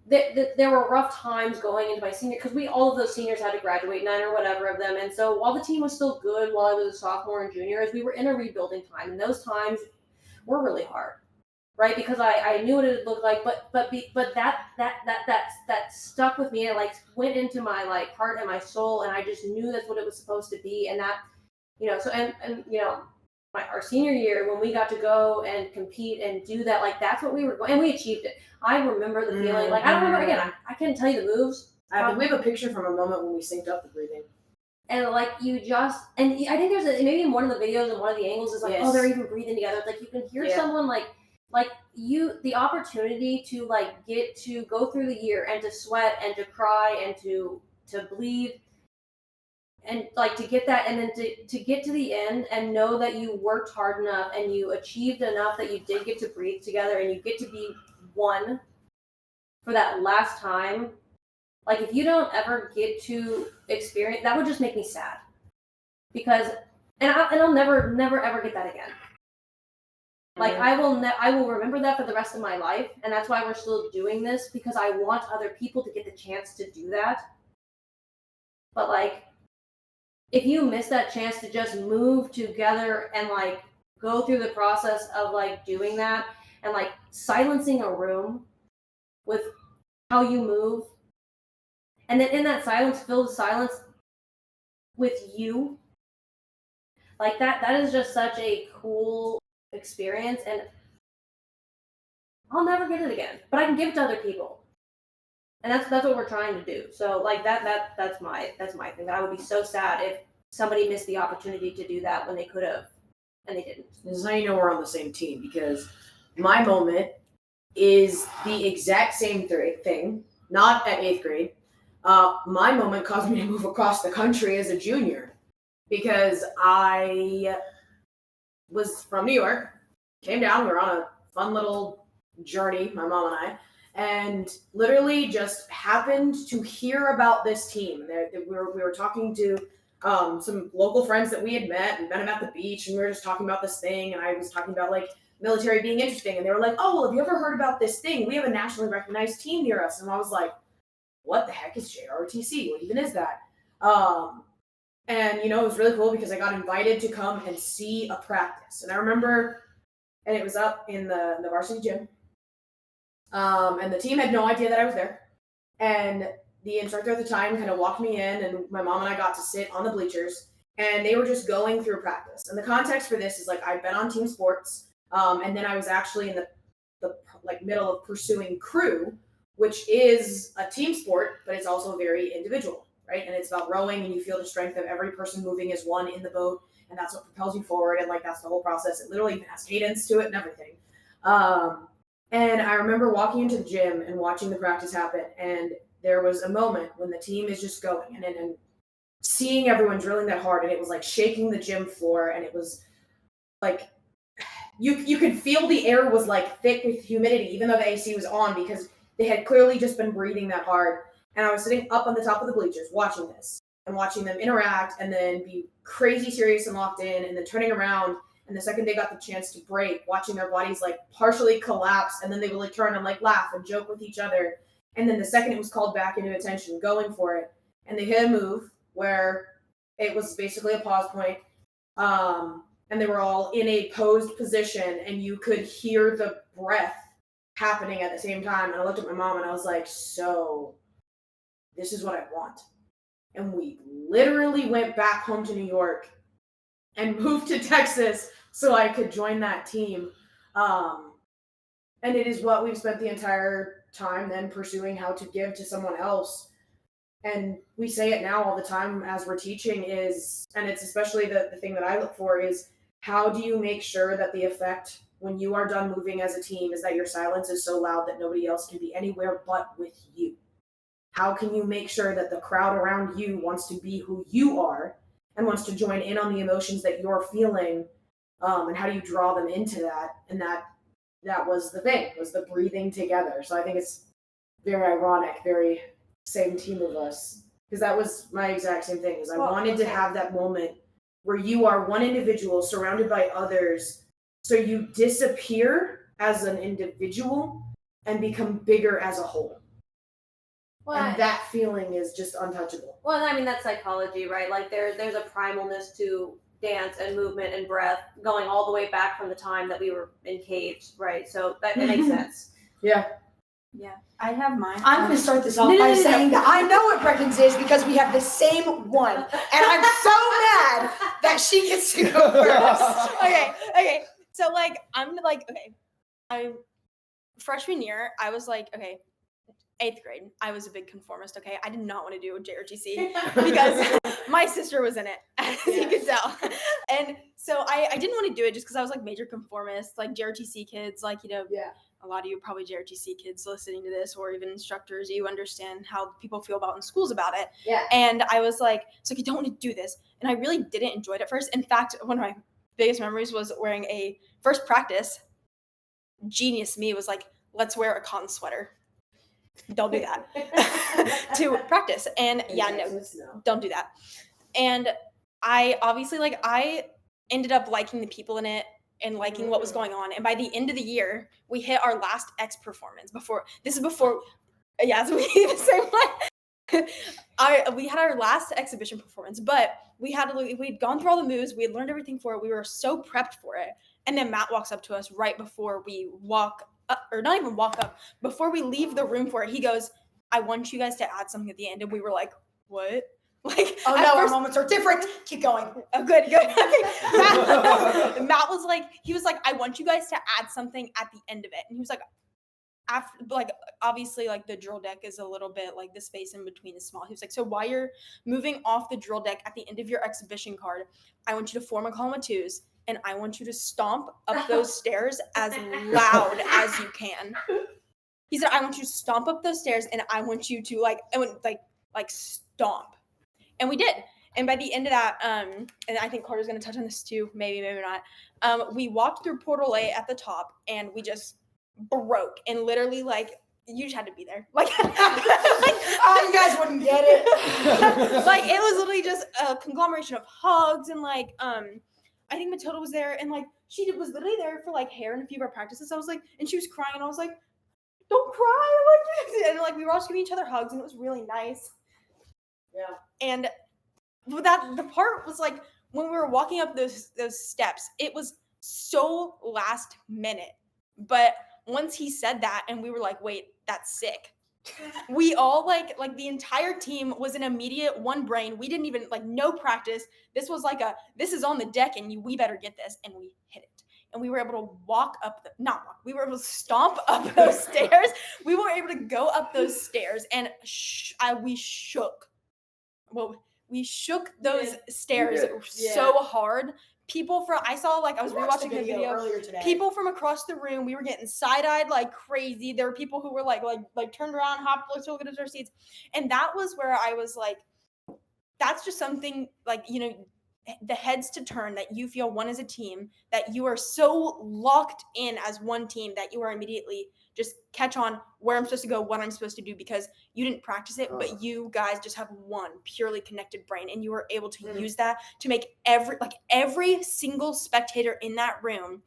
there were rough times going into my senior, because all of those seniors had to graduate, 9 or whatever of them. And so while the team was still good while I was a sophomore and junior, as we were in a rebuilding time, and those times were really hard, right? Because I knew what it would look like, but that stuck with me. It went into my heart and my soul, and I just knew that's what it was supposed to be. And that, so and our senior year, when we got to go and compete and do that, that's what we were going, and we achieved it. I remember the feeling. I don't remember, again, I can't tell you the moves. We have a picture from a moment when we synced up the breathing. And like you just, and I think there's maybe in one of the videos and one of the angles is like, Yes. oh, they're even breathing together. It's like you can hear someone like the opportunity to like get to go through the year and to sweat and to cry and to bleed and like to get that, and then to get to the end and know that you worked hard enough and you achieved enough that you did get to breathe together and you get to be one for that last time. Like if you don't ever get to experience that, would just make me sad, because I'll never ever get that again. Like I will remember that for the rest of my life, and that's why we're still doing this, because I want other people to get the chance to do that. But like, if you miss that chance to just move together and like go through the process of like doing that and like silencing a room with how you move, and then in that silence, fill the silence with you, like that is just such a cool experience, and I'll never get it again, but I can give it to other people, and that's what we're trying to do. So like that's my thing. I would be so sad if somebody missed the opportunity to do that when they could have, and they didn't. This is how you know we're on the same team, because my moment is the exact same thing, not at 8th grade. My moment caused me to move across the country as a junior, because I was from New York, came down, we were on a fun little journey, my mom and I, and literally just happened to hear about this team. We were talking to some local friends that we had met. We met them at the beach, and we were just talking about this thing, and I was talking about like military being interesting, and they were like, oh, well, have you ever heard about this thing? We have a nationally recognized team near us. And I was like, what the heck is JROTC? What even is that? And it was really cool because I got invited to come and see a practice. And I remember, and it was up in the varsity gym. And the team had no idea that I was there. And the instructor at the time kind of walked me in, and my mom and I got to sit on the bleachers, and they were just going through practice. And the context for this is like I'd been on team sports, and then I was actually in the like middle of pursuing crew, which is a team sport, but it's also very individual, right? And it's about rowing, and you feel the strength of every person moving as one in the boat, and that's what propels you forward, and like that's the whole process. It literally even has cadence to it and everything. And I remember walking into the gym and watching the practice happen, and there was a moment when the team is just going and seeing everyone drilling that hard, and it was like shaking the gym floor, and it was like you could feel the air was like thick with humidity, even though the AC was on, because they had clearly just been breathing that hard. And I was sitting up on the top of the bleachers watching this and watching them interact and then be crazy serious and locked in, and then turning around, and the second they got the chance to break, watching their bodies like partially collapse, and then they would like turn and like laugh and joke with each other. And then the second it was called back into attention, going for it, and they hit a move where it was basically a pause point, and they were all in a posed position, and you could hear the breath happening at the same time. And I looked at my mom, and I was like, so this is what I want. And we literally went back home to New York and moved to Texas so I could join that team. And it is what we've spent the entire time then pursuing how to give to someone else. And we say it now all the time as we're teaching is, and it's especially the thing that I look for is, how do you make sure that the effect when you are done moving as a team is that your silence is so loud that nobody else can be anywhere but with you? How can you make sure that the crowd around you wants to be who you are and wants to join in on the emotions that you're feeling? And how do you draw them into that? And that was the thing, was the breathing together. So I think it's very ironic, very same team of us, because that was my exact same thing. Is I wanted to have that moment where you are one individual surrounded by others, so you disappear as an individual and become bigger as a whole. Well, and that feeling is just untouchable. Well, I mean, that's psychology, right? Like there's a primalness to dance and movement and breath going all the way back from the time that we were in caves, right? So that makes sense. Yeah. Yeah, I have mine. I'm going to start this off by saying that I know what Perkins is because we have the same one. And I'm so mad that she gets to go first. Okay. So, freshman year, I was like, okay, 8th grade, I was a big conformist, okay? I did not want to do JROTC because My sister was in it, as you can tell. And so I didn't want to do it just because I was like major conformist, like JROTC kids, like, you know, a lot of you are probably JROTC kids listening to this, or even instructors, you understand how people feel about in schools about it. Yeah. And I was like, so you don't want to do this. And I really didn't enjoy it at first. In fact, one of my biggest memories was wearing a first practice. Genius me was like, let's wear a cotton sweater. Don't do that to practice. And no, don't do that. And I obviously I ended up liking the people in it and liking what was going on. And by the end of the year, we hit our last X performance before the same way. We had our last exhibition performance, but we'd gone through all the moves, we had learned everything for it, we were so prepped for it. And then Matt walks up to us right before we walk up, or not even walk up, before we leave the room for it. He goes, I want you guys to add something at the end. And we were like, what? Like, oh no, our moments are different. Keep going. Oh, good. Matt was like, I want you guys to add something at the end of it. And he was like, after, like, obviously, like, the drill deck is a little bit, like, the space in between is small. He was like, so while you're moving off the drill deck at the end of your exhibition card, I want you to form a column of twos, and I want you to stomp up those stairs as loud as you can. He said, I want you to stomp up those stairs, and I want you to, like stomp. And we did. And by the end of that, and I think Carter's going to touch on this too, maybe not, we walked through Portal A at the top, and we just broke. And literally, like, you just had to be there. Like, oh, you guys wouldn't get it. Like, it was literally just a conglomeration of hugs, and, like, I think Matilda was there, and, like, she was literally there for, like, hair and a few of our practices. I was like, and she was crying, and I was like, don't cry. Like, and, like, we were all just giving each other hugs, and it was really nice. Yeah. And the part was like when we were walking up those steps, it was so last minute. But once he said that, and we were like, wait, that's sick. We all like the entire team was an immediate one brain. We didn't even no practice. This was like this is on the deck, and we better get this, and we hit it. And we were able to we were able to stomp up those stairs. We were able to go up those stairs, and we shook. Well, we shook those stairs so hard. People I was rewatching the video earlier today. People from across the room, we were getting side-eyed like crazy. There were people who were like turned around, hopped, looked at their seats. And that was where I was like, that's just something the heads to turn, that you feel one as a team, that you are so locked in as one team that you are immediately just catch on where I'm supposed to go, what I'm supposed to do, because you didn't practice it, but you guys just have one purely connected brain, and you were able to use that to make every single spectator in that room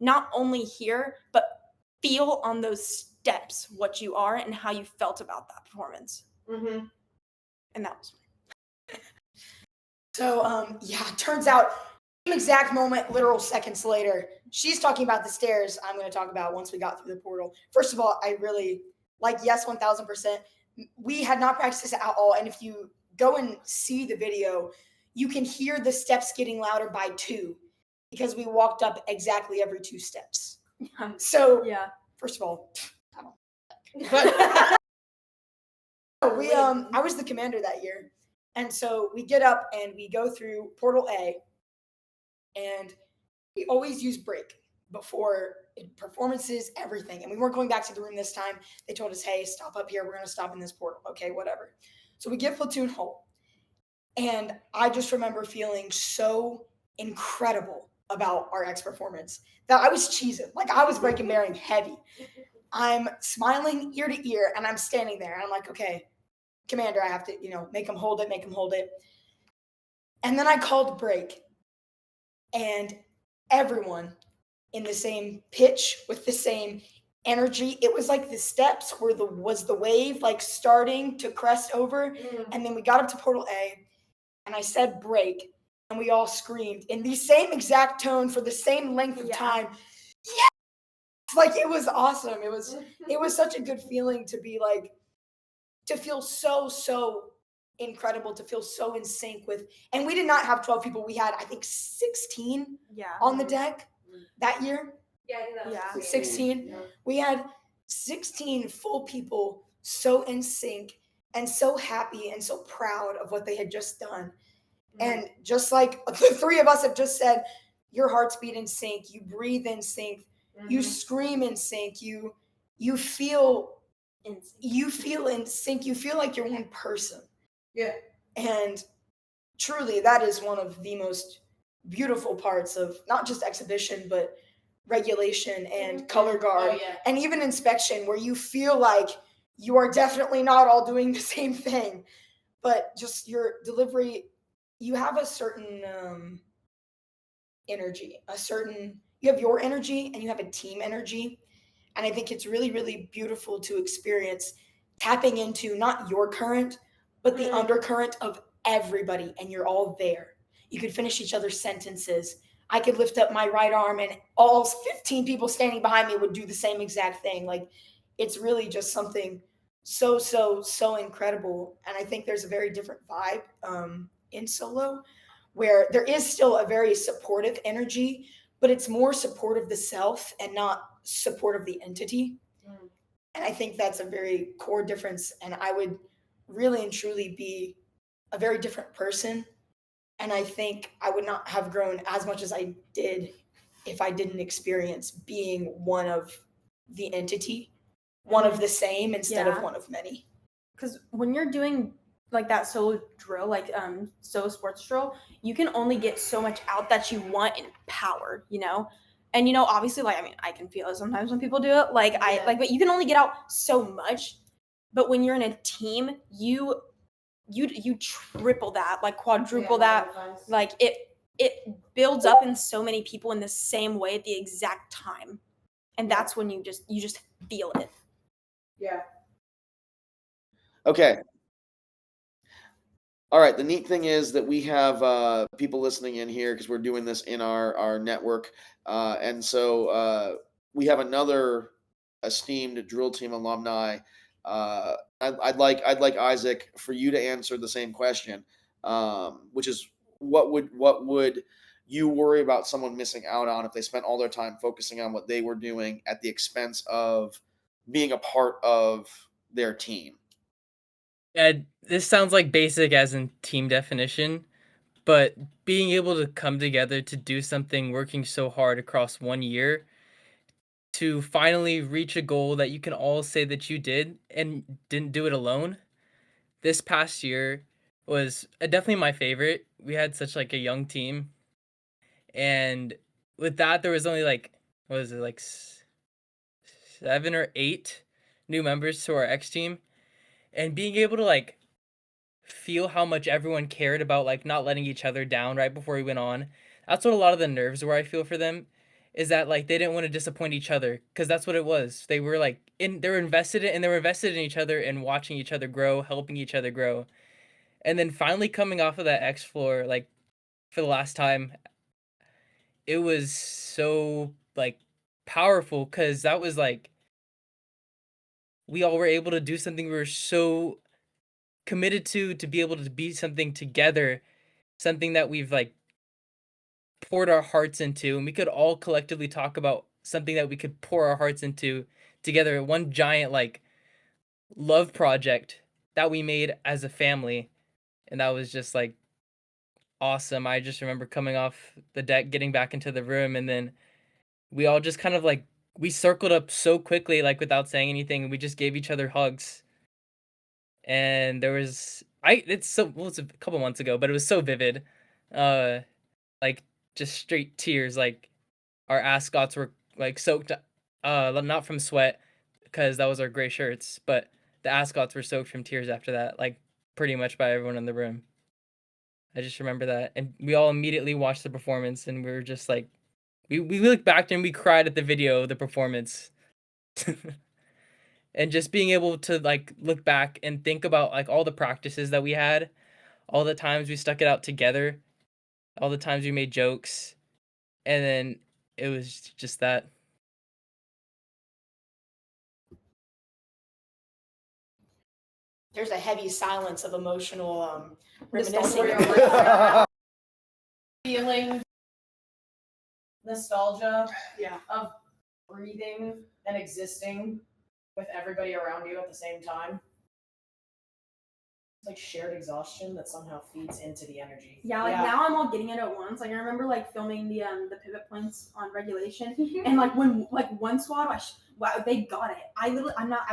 not only hear, but feel on those steps what you are and how you felt about that performance. Mm-hmm. And that was So, turns out, same exact moment, literal seconds later, she's talking about the stairs I'm going to talk about once we got through the portal. First of all, I really, yes, 1,000%. We had not practiced this at all, and if you go and see the video, you can hear the steps getting louder by 2, because we walked up exactly every 2 steps. So, first of all, I don't. But I was the commander that year. And so we get up and we go through Portal A, and we always use break before performances, everything. And we weren't going back to the room this time. They told us, hey, stop up here. We're going to stop in this portal. Okay, whatever. So we get platoon home. And I just remember feeling so incredible about our X performance that I was cheesing. I was breaking bearing heavy. I'm smiling ear to ear, and I'm standing there. And I'm like, okay, commander, I have to, make him hold it. And then I called break, and everyone in the same pitch with the same energy. It was like the steps was the wave starting to crest over. And then we got up to Portal A, and I said break, and we all screamed in the same exact tone for the same length of time. Yeah. It was awesome. It was such a good feeling to be to feel so incredible, to feel so in sync with, and we did not have 12 people. We had, I think, 16 on the deck that year. Yeah, I think that was 16. Yeah. We had 16 full people so in sync, and so happy and so proud of what they had just done. And just like the three of us have just said, your hearts beat in sync, you breathe in sync, you scream in sync, you feel in sync, you feel like you're one person. Yeah. And truly, that is one of the most beautiful parts of not just exhibition, but regulation and color guard, and even inspection, where you feel like you are definitely not all doing the same thing, but just your delivery, you have a certain energy, you have your energy and you have a team energy. And I think it's really, really beautiful to experience tapping into not your current, but the undercurrent of everybody, and you're all there. You could finish each other's sentences. I could lift up my right arm and all 15 people standing behind me would do the same exact thing. Like, it's really just something so incredible. And I think there's a very different vibe in solo, where there is still a very supportive energy, but it's more support of the self and not support of the entity. And I think that's a very core difference. And I would really and truly be a very different person. And I think I would not have grown as much as I did if I didn't experience being one of the entity, one of the same instead of one of many. Because when you're doing like that solo drill, like solo sports drill, you can only get so much out that you want in power, you know? And you know, obviously, like, I mean, I can feel it sometimes when people do it. Like, but you can only get out so much. But when you're in a team, you triple that, like quadruple that. Like it builds up in so many people in the same way at the exact time. And that's when you just feel it. Yeah. Okay. All right. The neat thing is that we have people listening in here because we're doing this in our network, and so we have another esteemed drill team alumni. I'd like Isaac for you to answer the same question, which is what would you worry about someone missing out on if they spent all their time focusing on what they were doing at the expense of being a part of their team? Yeah, this sounds like basic as in team definition, but being able to come together to do something working so hard across 1 year to finally reach a goal that you can all say that you did and didn't do it alone. This past year was definitely my favorite. We had such like a young team, and with that there was only like, what was it, like 7 or 8 new members to our X team, and being able to like feel how much everyone cared about like not letting each other down right before we went on. That's what a lot of the nerves were, I feel, for them, is that like they didn't want to disappoint each other, because that's what it was. They were like they were invested in, and they were invested in each other and watching each other grow, helping each other grow. And then finally coming off of that X floor like for the last time, it was so like powerful, because that was like we all were able to do something we were so committed to be able to be something together, something that we've like poured our hearts into, and we could all collectively talk about something that we could pour our hearts into together, one giant like love project that we made as a family. And that was just like awesome. I just remember coming off the deck, getting back into the room, and then we all just kind of like we circled up so quickly, like without saying anything, and we just gave each other hugs. And there was it's so, well, it's a couple months ago, but it was so vivid. Like just straight tears. Like our ascots were like soaked, not from sweat, because that was our gray shirts, but the ascots were soaked from tears after that, like pretty much by everyone in the room. I just remember that, and we all immediately watched the performance, and we were just like, we looked back and we cried at the video of the performance. And just being able to like look back and think about like all the practices that we had, all the times we stuck it out together, all the times we made jokes, and then it was just that. There's a heavy silence of emotional Nostalgia. reminiscing. Feeling nostalgia Yeah. of breathing and existing with everybody around you at the same time. It's like shared exhaustion that somehow feeds into the energy. Yeah, like now I'm all getting it at once. Like I remember like filming the pivot points on regulation, and like when like one squad, wow, they got it. I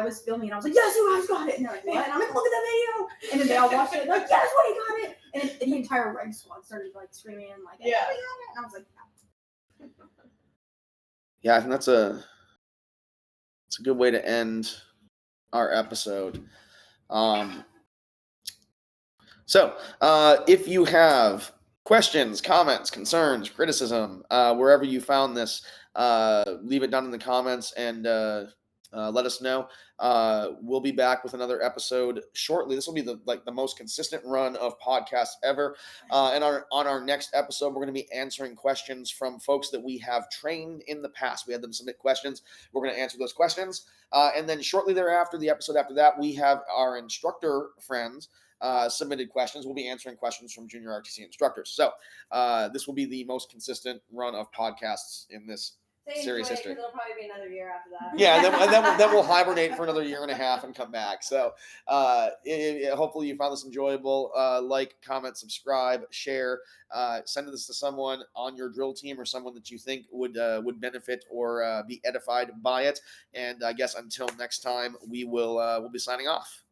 was filming and I was like, yes, you guys got it. And they're like, what? And I'm like, look at the video. And then they all watched it. They're like, yes, we got it. And then the entire reg squad started like screaming and like, yeah, we got it. And I was like, Yeah, I think that's a good way to end our episode. So, if you have questions, comments, concerns, criticism, wherever you found this, leave it down in the comments and let us know. We'll be back with another episode shortly. This will be the most consistent run of podcasts ever. And on our next episode, we're going to be answering questions from folks that we have trained in the past. We had them submit questions. We're going to answer those questions. And then shortly thereafter, the episode after that, we have our instructor friends submitted questions. We'll be answering questions from junior RTC instructors. So this will be the most consistent run of podcasts in this series history. It'll probably be another year after that. Yeah, then we'll hibernate for another year and a half and come back. So hopefully you found this enjoyable. Like, comment, subscribe, share. Send this to someone on your drill team or someone that you think would benefit or be edified by it. And I guess until next time, we'll be signing off.